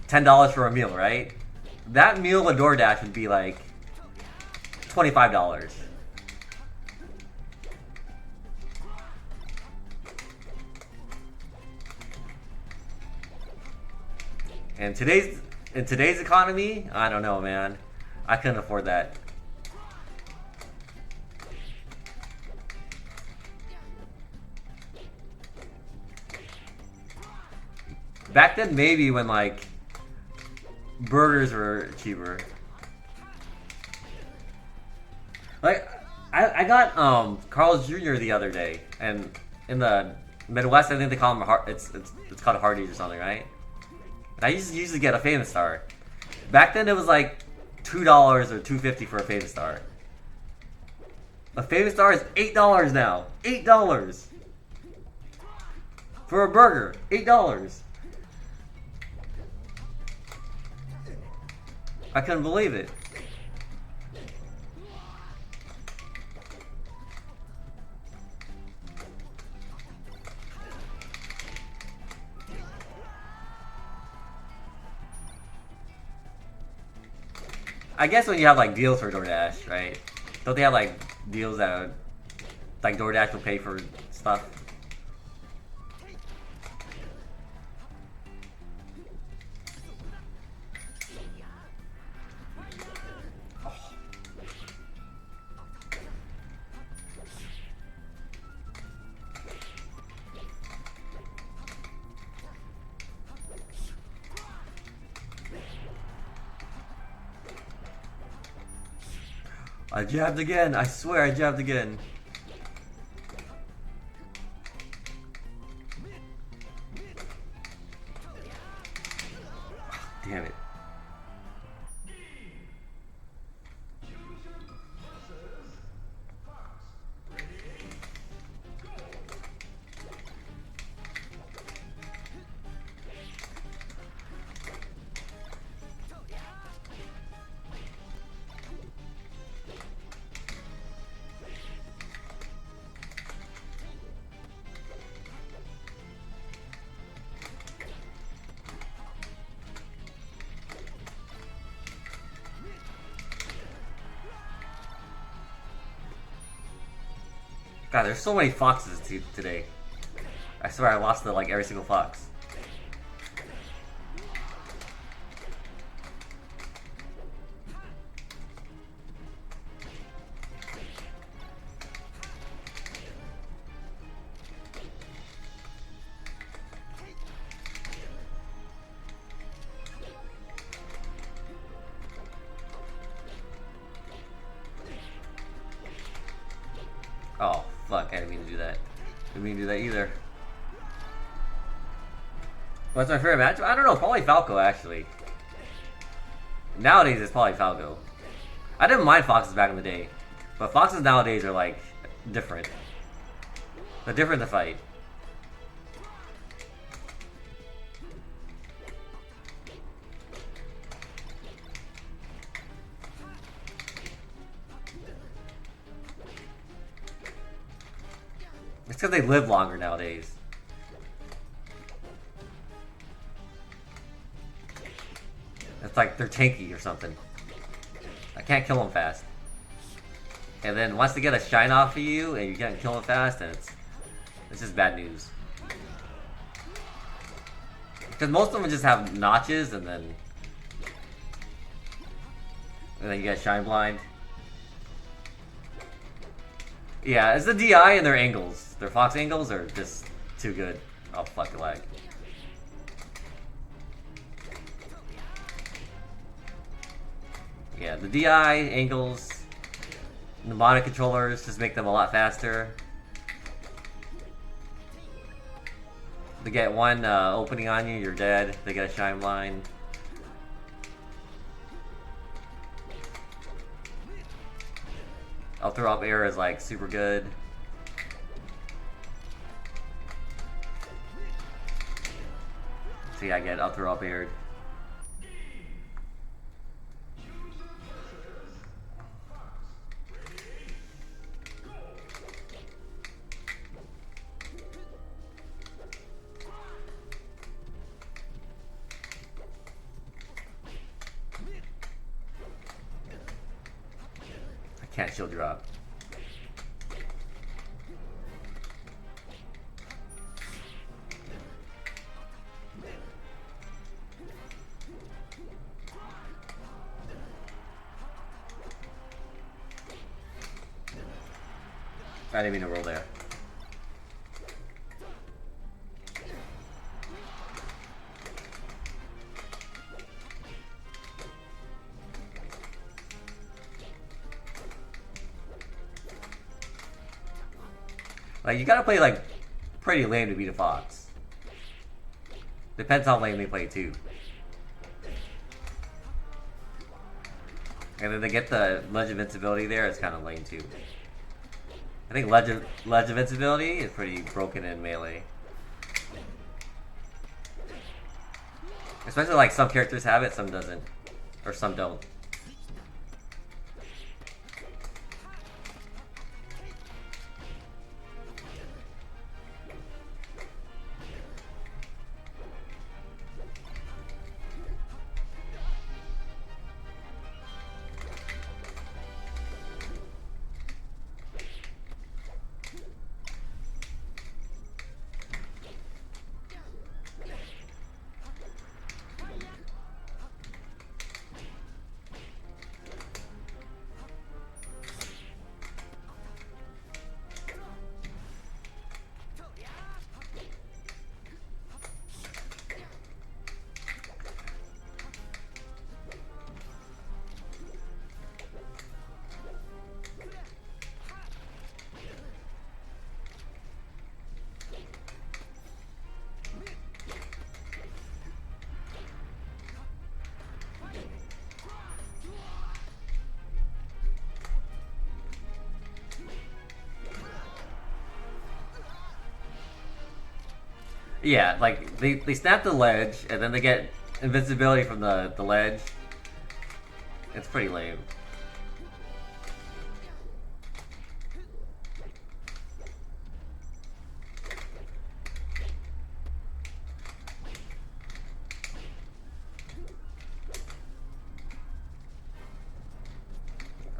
$10 for a meal, right? That meal with DoorDash would be like $25. And in today's economy, I don't know, man. I couldn't afford that. Back then, maybe when like burgers were cheaper. Like I got Carl's Jr. the other day, and in the Midwest, I think they call them it's called Hardee's or something, right? And I used to usually get a Famous Star. Back then, it was like $2 or $2.50 for a Famous Star. A Famous Star is $8 now. $8 for a burger. $8. I couldn't believe it. I guess when you have like deals for DoorDash, right? Don't they have like deals that like DoorDash will pay for stuff? I jabbed again. I swear I jabbed again. Damn it. God, there's so many foxes today. I swear I lost like every single fox. Oh, fuck, I didn't mean to do that. Didn't mean to do that either. What's my favorite match? I don't know, probably Falco, actually. Nowadays, it's probably Falco. I didn't mind foxes back in the day. But foxes nowadays are, like, different. They're different to fight. It's because they live longer nowadays. It's like they're tanky or something. I can't kill them fast. And then once they get a shine off of you and you can't kill them fast, then it's just bad news. Because most of them just have notches and then you get shine blind. Yeah, it's the DI and their angles. Their fox angles are just too good. Oh, fuck the lag. Yeah, the DI angles Mnemonic controllers just make them a lot faster. They get one opening on you, you're dead. They get a shine line. Up throw up air is like super good. See, I get up throw up aired. Can't shield drop. I didn't mean to roll there. Like, you gotta play, like, pretty lame to beat a fox. Depends how lame they play, too. And then they get the Ledge of Invincibility there, it's kind of lame, too. I think Ledge of Invincibility is pretty broken in melee. Especially, like, some characters have it, some doesn't. Or some don't. Yeah, like, they snap the ledge, and then they get invincibility from the ledge. It's pretty lame.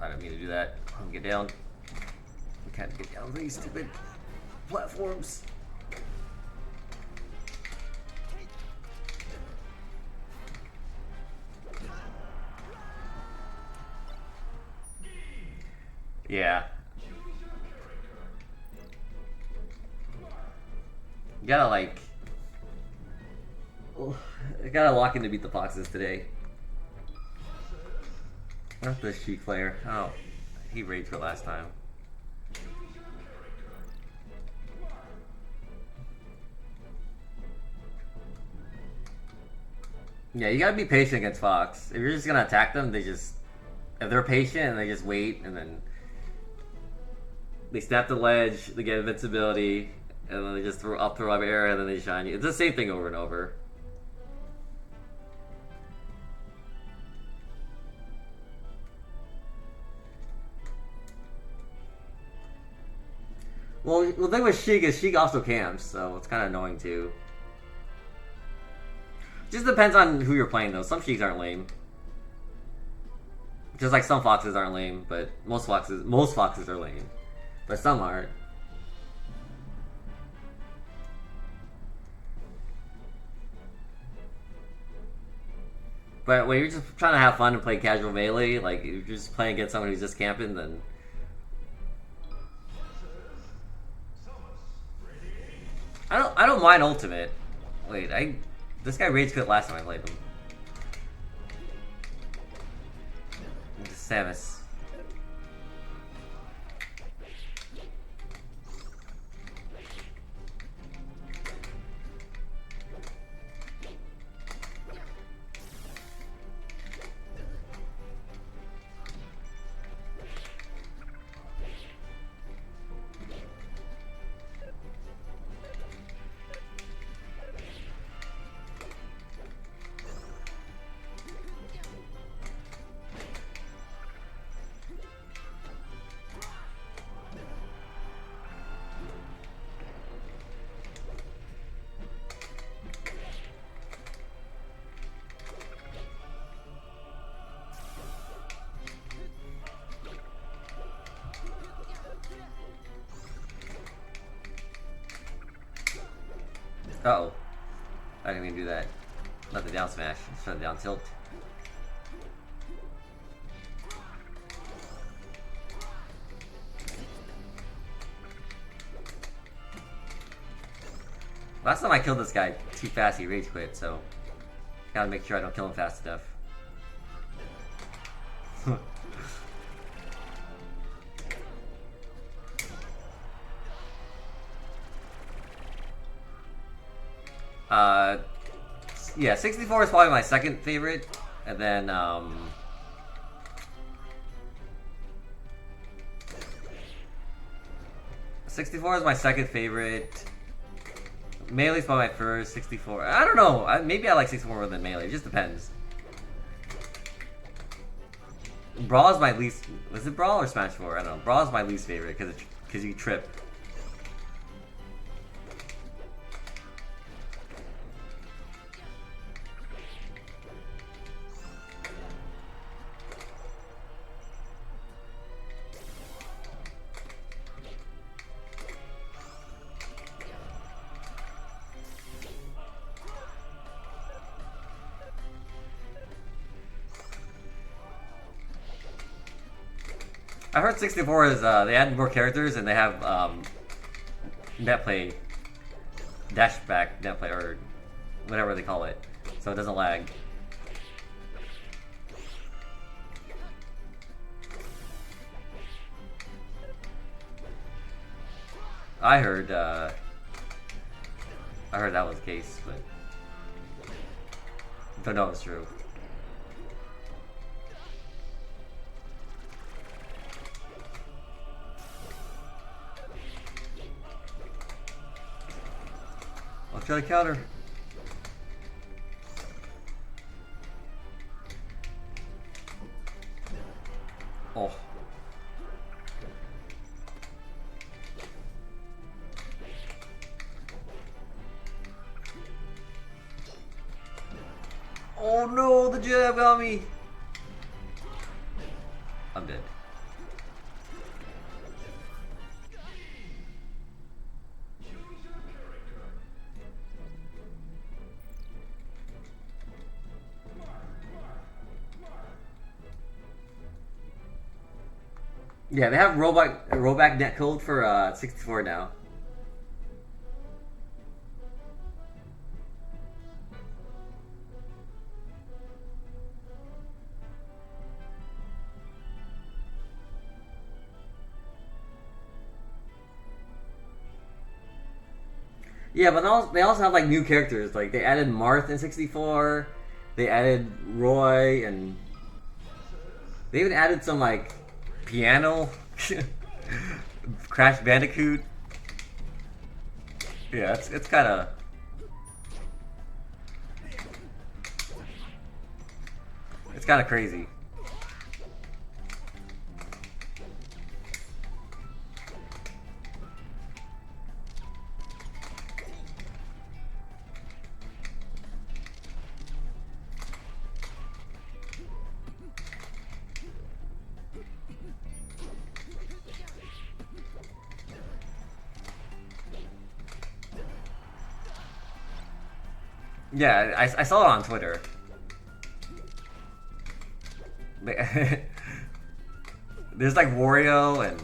I didn't mean to do that. Let me get down. We can't get down these stupid platforms. Yeah. You gotta, like... You gotta lock in to beat the foxes today. Not the Sheik player. Oh, he raged for last time. Yeah, you gotta be patient against Fox. If you're just gonna attack them, they just... If they're patient and they just wait, and then... They snap the ledge, they get invincibility, and then they just throw up air, and then they shine you. It's the same thing over and over. Well, the thing with Sheik is Sheik also camps, so it's kind of annoying too. Just depends on who you're playing though. Some Sheiks aren't lame. Just like some foxes aren't lame, but most foxes are lame. But some aren't. But when you're just trying to have fun and play casual melee, like if you're just playing against someone who's just camping, then I don't mind ultimate. Wait, this guy rage quit last time I played him. Samus. Uh-oh. I didn't even do that. Not the down smash. Just the down tilt. Last time I killed this guy too fast, he rage quit, so gotta make sure I don't kill him fast enough. Yeah, 64 is probably my second favorite, and then 64 is my second favorite. Melee's probably my first. 64. I don't know. Maybe I like 64 more than Melee. It just depends. Brawl is my least. Was it Brawl or Smash 4? I don't know. Brawl is my least favorite because you trip. I heard 64 is they added more characters and they have net play, dash back net play, or whatever they call it, so it doesn't lag. I heard that was the case, but don't know if it's true. I'll try to counter. Oh. Oh no, the jab got me. I'm dead. Yeah, they have rollback netcode for 64 now. Yeah, but they also have like new characters. Like they added Marth in 64. They added Roy, and they even added some like piano, Crash Bandicoot. Yeah, it's kind of. It's kind of crazy. Yeah, I saw it on Twitter. There's like Wario and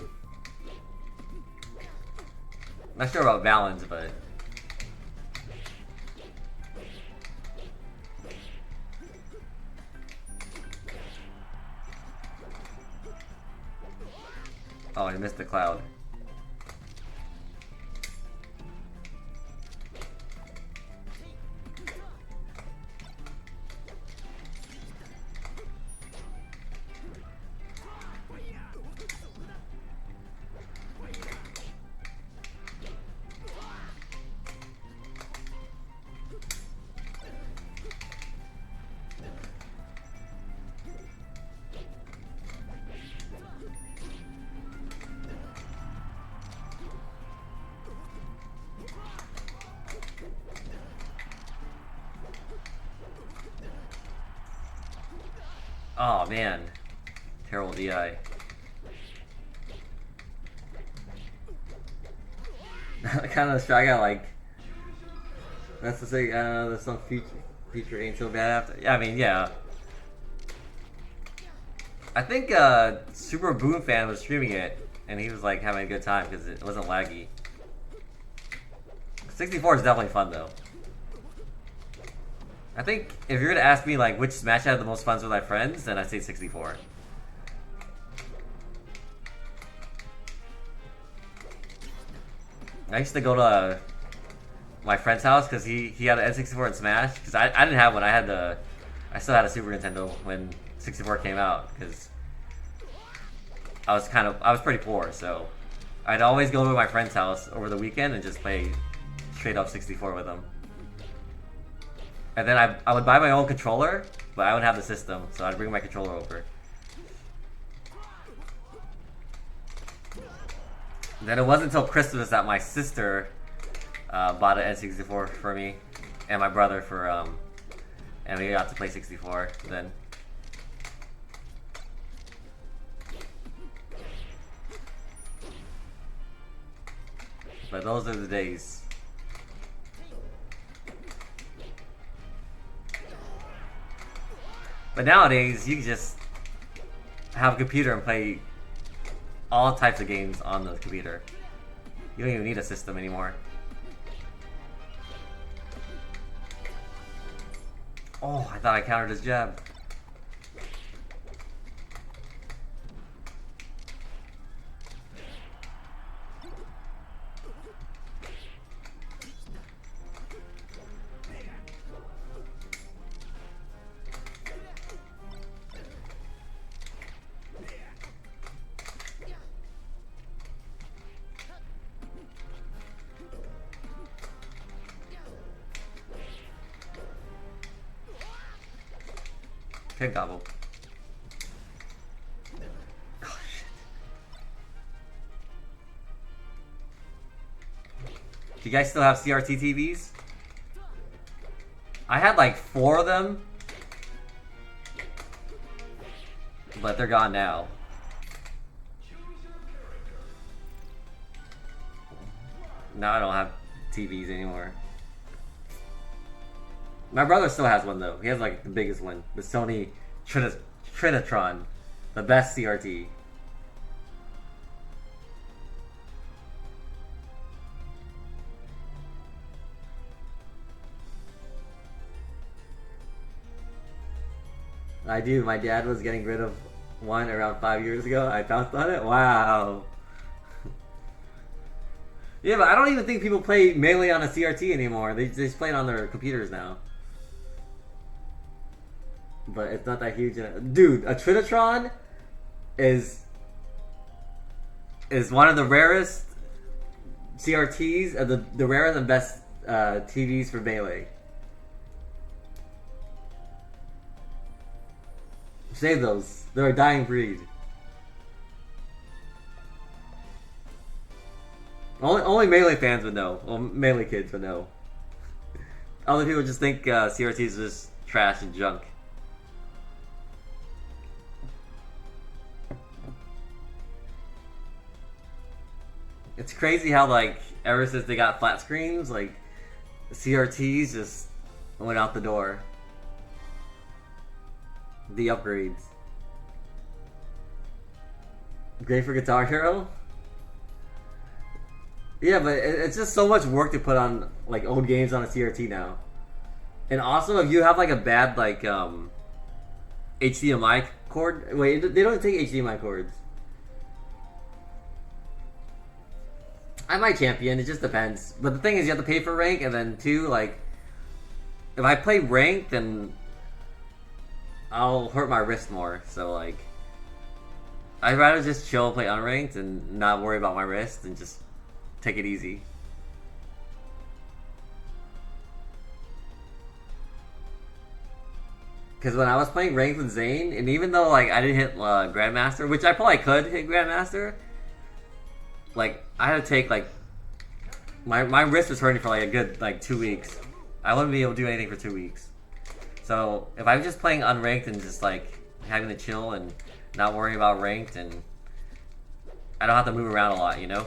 not sure about Valens, but oh, I missed the cloud. Oh man, terrible DI. Kind of strike out like That's the thing. The some future ain't so bad after. Yeah, I mean, yeah. I think Super Boom Fan was streaming it, and he was like having a good time because it wasn't laggy. 64 is definitely fun though. I think if you're gonna ask me like which Smash I had the most fun with my friends, then I'd say 64. I used to go to my friend's house because he had an N64 and Smash. Because I didn't have one. I still had a Super Nintendo when 64 came out because I was pretty poor. So I'd always go to my friend's house over the weekend and just play straight up 64 with them. And then I would buy my own controller, but I would have the system, so I'd bring my controller over. Then it wasn't until Christmas that my sister bought an N64 for me and my brother and we got to play 64 then. But those are the days. But nowadays, you can just have a computer and play all types of games on the computer. You don't even need a system anymore. Oh, I thought I countered his jab. Pin gobble. Oh, shit. Do you guys still have CRT TVs? I had like 4 of them, but they're gone now. Now I don't have TVs anymore. My brother still has one though. He has like the biggest one, the Sony Trinitron, the best CRT. I do. My dad was getting rid of one around 5 years ago. I bounced on it. Wow. Yeah, but I don't even think people play Melee on a CRT anymore. They just play it on their computers now. But it's not that huge. Dude, a Trinitron is one of the rarest CRTs, the rarest and best TVs for Melee. Save those. They're a dying breed. Only Melee fans would know. Well, Melee kids would know. Other people just think CRTs is just trash and junk. It's crazy how, like, ever since they got flat screens, like, CRTs just went out the door. The upgrades. Great for Guitar Hero? Yeah, but it's just so much work to put on, like, old games on a CRT now. And also, if you have, like, a bad, like, HDMI cord... Wait, they don't take HDMI cords. I might champion, it just depends. But the thing is, you have to pay for rank, and then, too, like... If I play ranked, then... I'll hurt my wrist more, so, like... I'd rather just chill and play unranked and not worry about my wrist and just take it easy. Because when I was playing ranked with Zane, and even though, like, I didn't hit Grandmaster, which I probably could hit Grandmaster... Like, I had to take, like... My wrist was hurting for, like, a good, like, 2 weeks. I wouldn't be able to do anything for 2 weeks. So, if I'm just playing unranked and just, like, having to chill and not worrying about ranked, and I don't have to move around a lot, you know?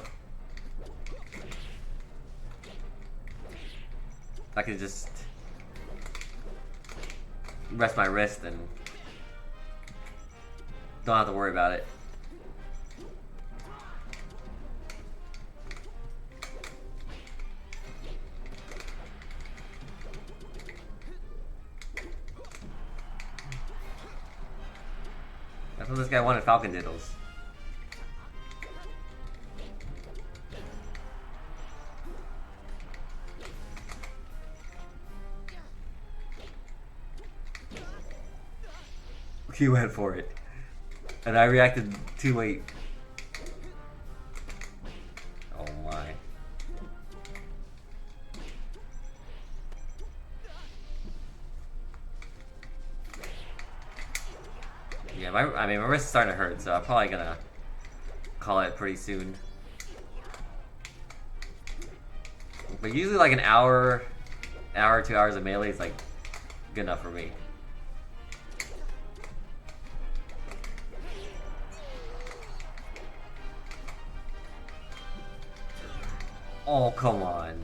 I could just rest my wrist and don't have to worry about it. I thought this guy wanted Falcon Diddles. He went for it. And I reacted too late. Oh my. Yeah, I mean, my wrist is starting to hurt, so I'm probably gonna call it pretty soon. But usually like an hour, 2 hours of melee is like good enough for me. Oh, come on.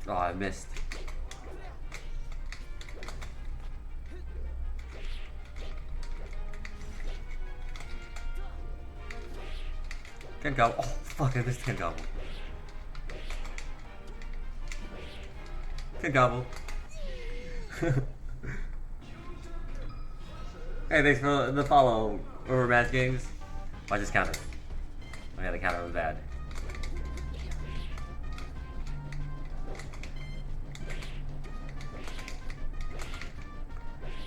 Oh, I missed. Can't go. Oh, fuck, I missed. Can't gobble. Can't gobble. Hey, thanks for the follow over match games. I just counter. I had the counter was bad.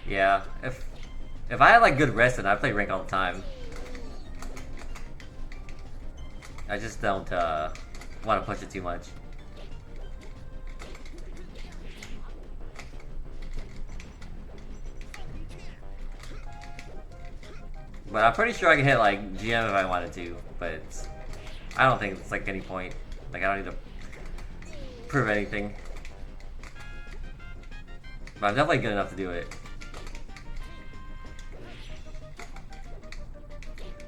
Yeah, if I had like good rest and I play rank all the time. I just don't want to push it too much. But I'm pretty sure I can hit like GM if I wanted to, but I don't think it's like any point. Like I don't need to prove anything. But I'm definitely good enough to do it.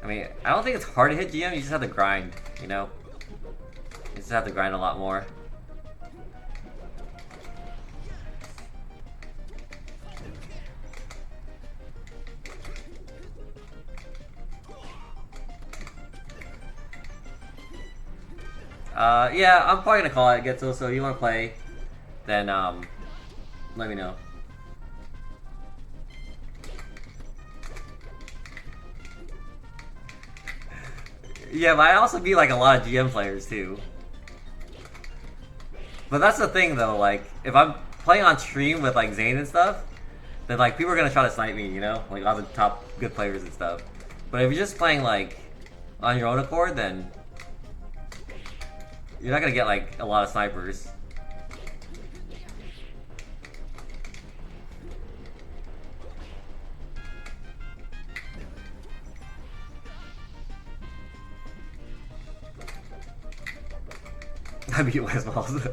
I mean, I don't think it's hard to hit GM, you just have to grind, you know? You just have to grind a lot more. Yeah, I'm probably gonna call it Getzo, so if you wanna play, then, let me know. Yeah, but I also beat like a lot of GM players too. But that's the thing though, like, if I'm playing on stream with like Zane and stuff, then like people are gonna try to snipe me, you know? Like all the top good players and stuff. But if you're just playing like on your own accord, then you're not gonna get like a lot of snipers. I beat West Balls.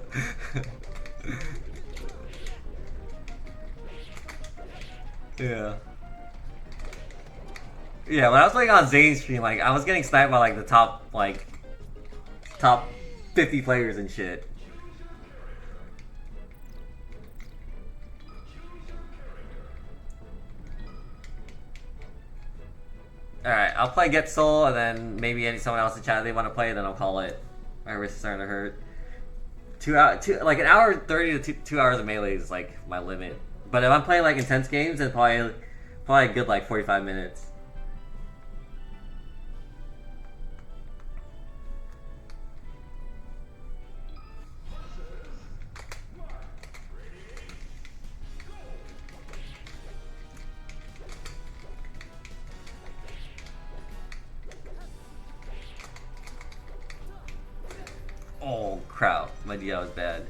Yeah. Yeah, when I was playing on Zane's stream, like I was getting sniped by like the top 50 players and shit. Alright, I'll play Get Soul and then maybe someone else in chat they want to play, then I'll call it. My wrist is starting to hurt. Like an hour 30 to 2 hours of melee is like my limit. But if I'm playing like intense games, then probably a good like 45 minutes. crap, my DI was bad.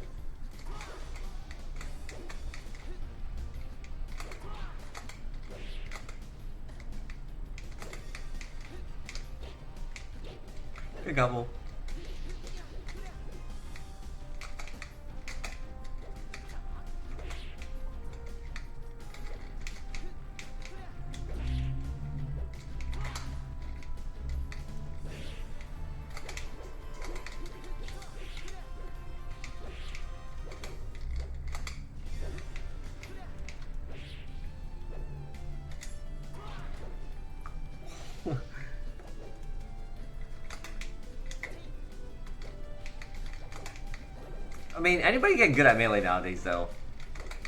Good couple. I mean, anybody can get good at melee nowadays, though.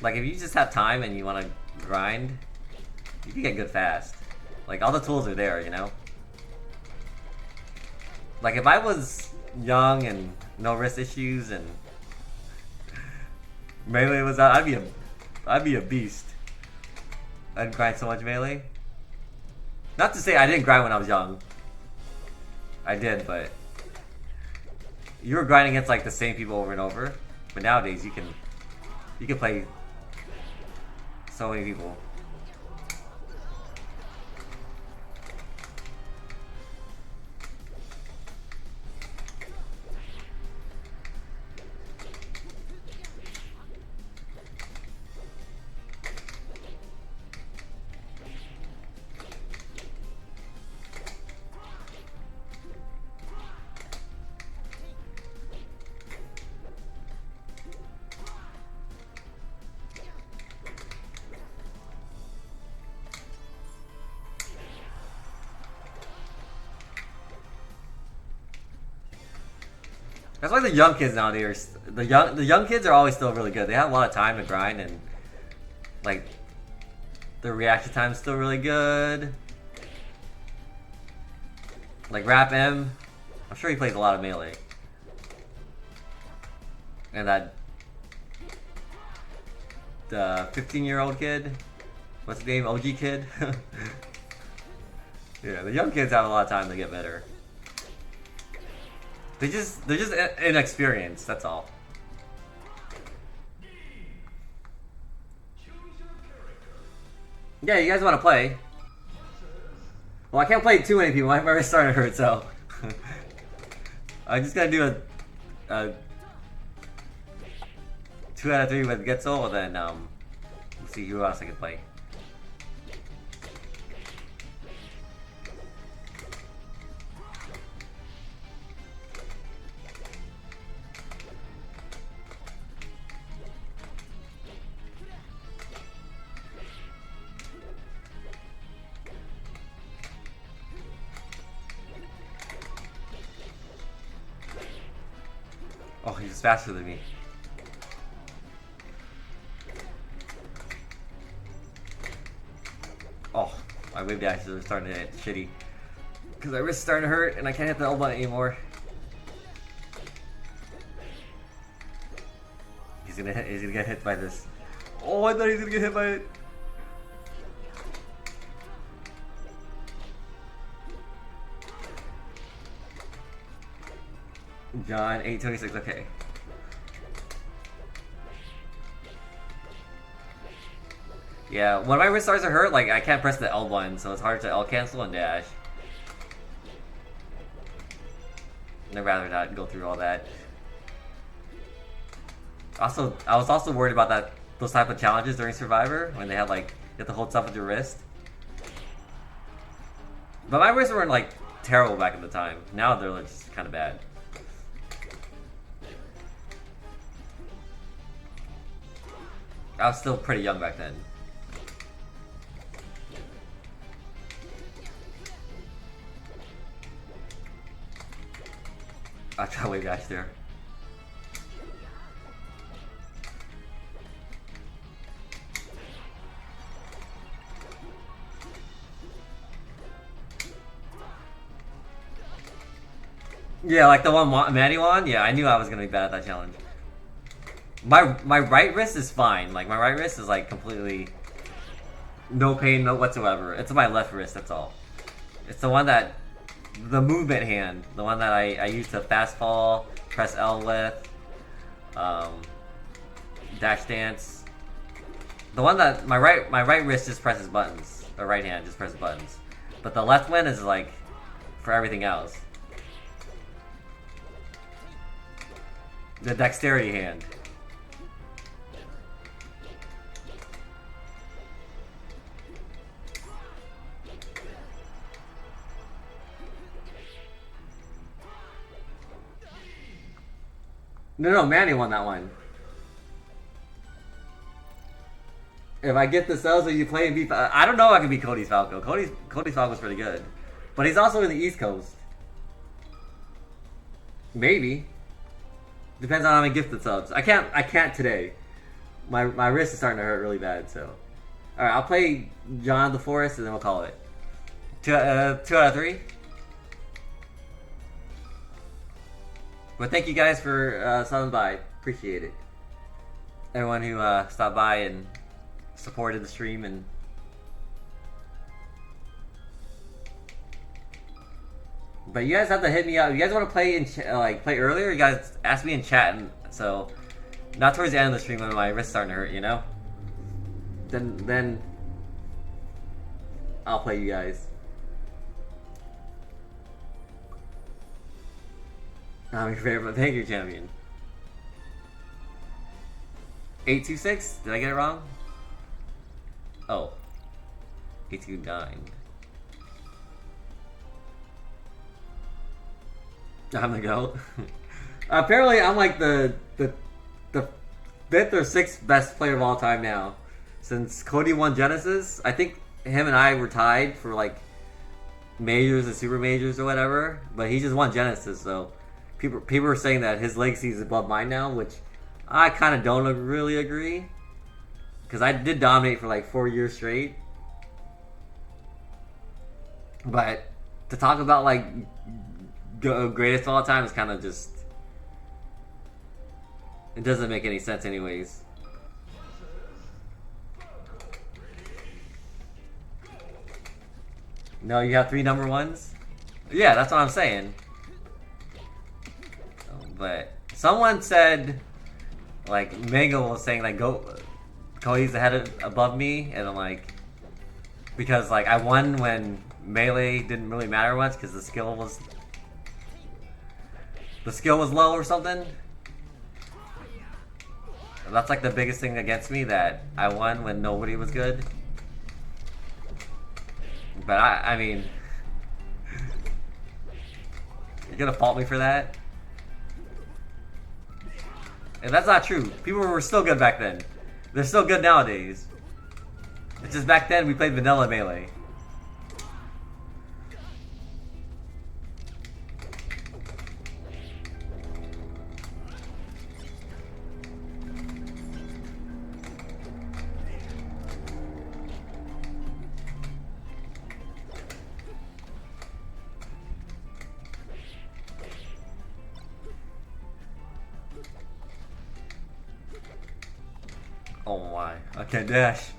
Like, if you just have time and you want to grind, you can get good fast. Like, all the tools are there, you know? Like, if I was young and no wrist issues and melee was out, I'd be a beast. I'd grind so much melee. Not to say I didn't grind when I was young. I did, but you were grinding against like the same people over and over. But nowadays you can play so many people. That's why the young kids nowadays, the young kids are always still really good. They have a lot of time to grind and like their reaction time is still really good. Like Rap M, I'm sure he plays a lot of melee. And that the 15-year-old kid, what's his name? OG kid. Yeah, the young kids have a lot of time to get better. They're just inexperienced, that's all. Yeah, you guys want to play? Well, I can't play too many people. My wrist starting to hurt, so I'm just gonna do a 2 out of 3 with Getzel, and then we'll see who else I can play. Oh, he's faster than me. Oh, my wave dashes are starting to hit shitty. Because my wrist's starting to hurt and I can't hit the L button anymore. He's gonna get hit by this. Oh, I thought he was gonna get hit by it. John, 826, okay. Yeah, when my wrist starts to hurt, like, I can't press the L button, so it's hard to L cancel and dash. I'd rather not go through all that. Also, I was also worried about those type of challenges during Survivor, when they had, like, you have to hold stuff with your wrist. But my wrists weren't, like, terrible back in the time. Now they're like, just kind of bad. I was still pretty young back then. I tried wave dash there. Yeah, like the one Maddie won. Yeah, I knew I was gonna be bad at that challenge. My right wrist is fine. Like my right wrist is like completely no pain, no whatsoever. It's my left wrist. That's all. It's the one that the movement hand, the one that I use to fast fall, press L with, Um, dash dance. The one that my right wrist just presses buttons. The right hand just presses buttons. But the left one is like for everything else. The dexterity hand. No, Manny won that one. If I get the cells, are you playing beef? I don't know if I can beat Cody's Falco. Cody's Falco's pretty good. But he's also in the East Coast. Maybe. Depends on how many gifted subs. I can't today. My wrist is starting to hurt really bad, so. Alright, I'll play John of the Forest and then we'll call it. 2 out of 3. But thank you guys for stopping by. Appreciate it. Everyone who stopped by and supported the stream and but you guys have to hit me up. You guys want to play in play earlier? You guys ask me in chat, and so not towards the end of the stream when my wrist's starting to hurt, you know. Then I'll play you guys. I'm your favorite. Thank you, champion. 826? Did I get it wrong? Oh. 829. I'm the GOAT. Apparently, I'm like the 5th or 6th best player of all time now. Since Cody won Genesis, I think him and I were tied for like majors and super majors or whatever. But he just won Genesis, so people are saying that his legacy is above mine now, which I kind of don't really agree. Because I did dominate for like 4 years straight. But to talk about like greatest of all time is kind of just... It doesn't make any sense anyways. No, you have 3 number 1s? Yeah, that's what I'm saying. But someone said, like, Mango was saying, like, Cody's ahead above me, and I'm like, because, like, I won when melee didn't really matter much, because the skill was low or something. And that's, like, the biggest thing against me, that I won when nobody was good. But I mean, you're gonna fault me for that? And that's not true. People were still good back then. They're still good nowadays. It's just back then we played vanilla melee. Oh my. Okay, dash.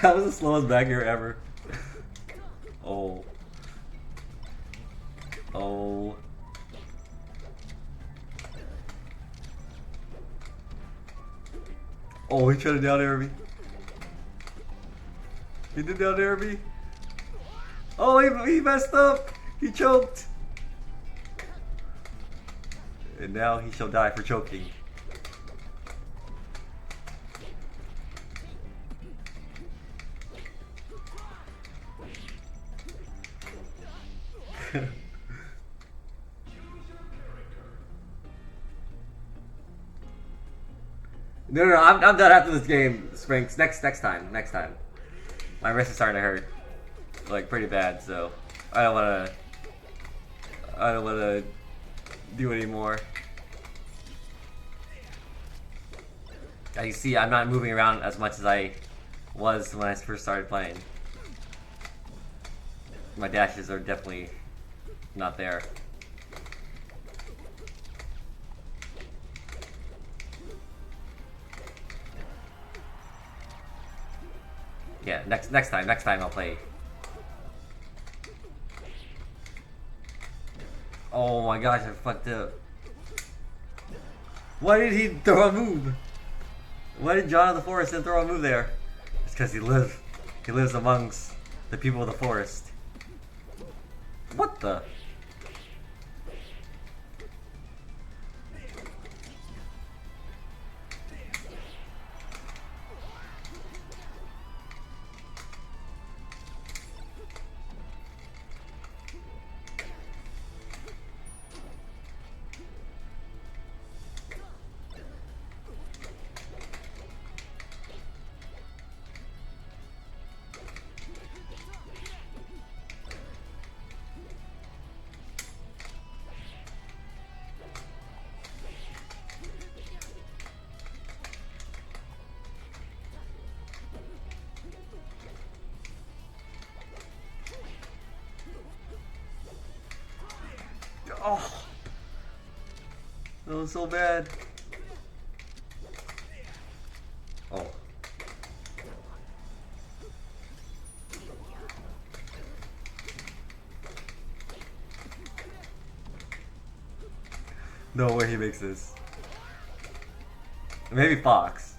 That was the slowest back air ever. Oh. Oh. Oh, he tried to down air me. He did down air me. Oh, he messed up. He choked. And now he shall die for choking. No, I'm done after this game, Sprinks. Next time. My wrist is starting to hurt, like pretty bad. So I don't wanna do anymore. As you see, I'm not moving around as much as I was when I first started playing. My dashes are definitely not there. Yeah, next time I'll play. Oh my gosh, I fucked up. Why did he throw a move? Why did John of the Forest then throw a move there? It's because he lives amongst the people of the forest. What the? Oh, that was so bad. Oh. No way he makes this. Maybe Fox.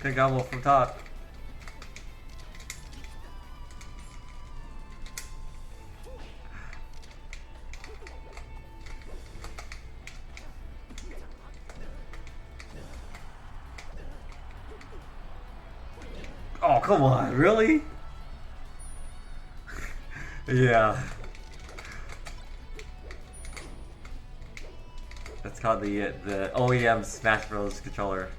Could've got one from top. Oh, come on, really? Yeah. That's called the OEM Smash Bros. Controller.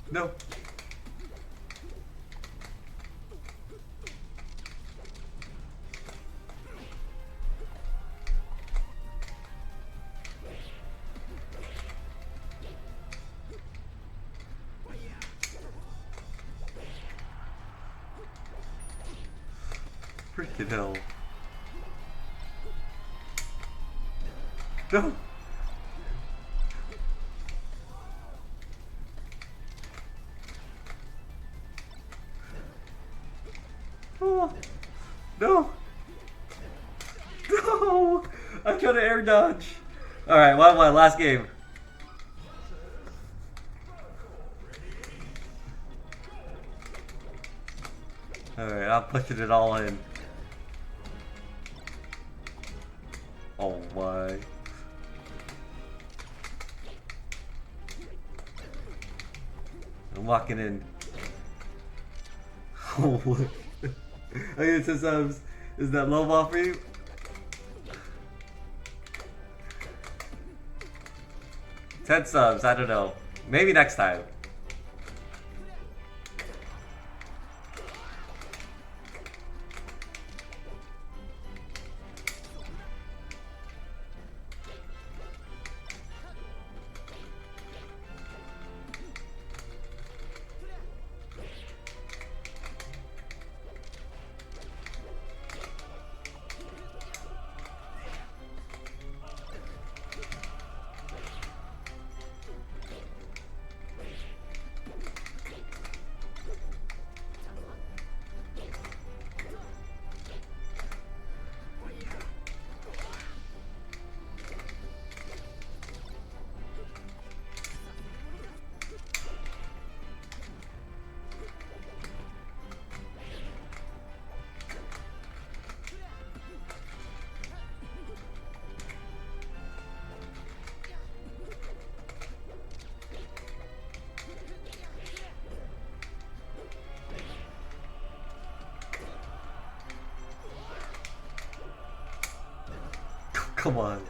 No. Freaking hell. No. Oh. No. No. I'm trying to air dodge. Alright, one, last game. Alright, I'm pushing it all in. Oh my. I'm walking in. Oh, what? I get to subs. Is that low ball for you? $10 subs, I don't know. Maybe next time. Come on.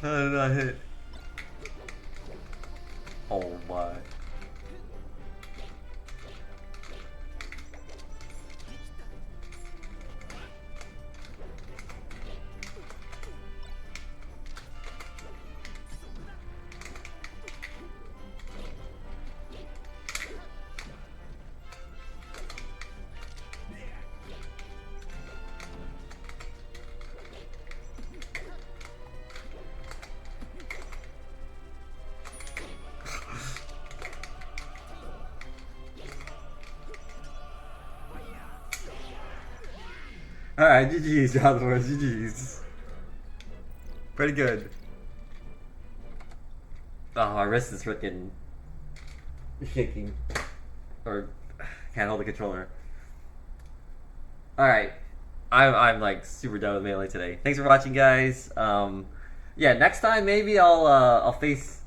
How did I hit? Oh my. Alright, GG's, Jonathan. GG's. Pretty good. Oh, my wrist is freaking shaking. Or can't hold the controller. Alright. I'm like super done with Melee today. Thanks for watching, guys. Yeah, next time maybe I'll face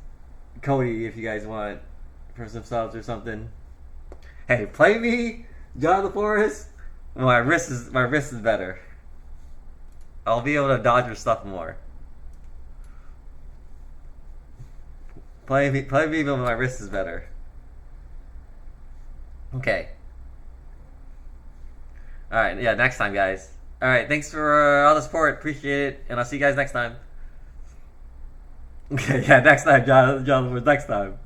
Cody if you guys want for some subs or something. Hey, play me, John the Forest. My wrist is better. I'll be able to dodge your stuff more. Play me, but my wrist is better. Okay. Alright, yeah, next time, guys. Alright, thanks for all the support. Appreciate it. And I'll see you guys next time. Okay, yeah, next time, John. Next time.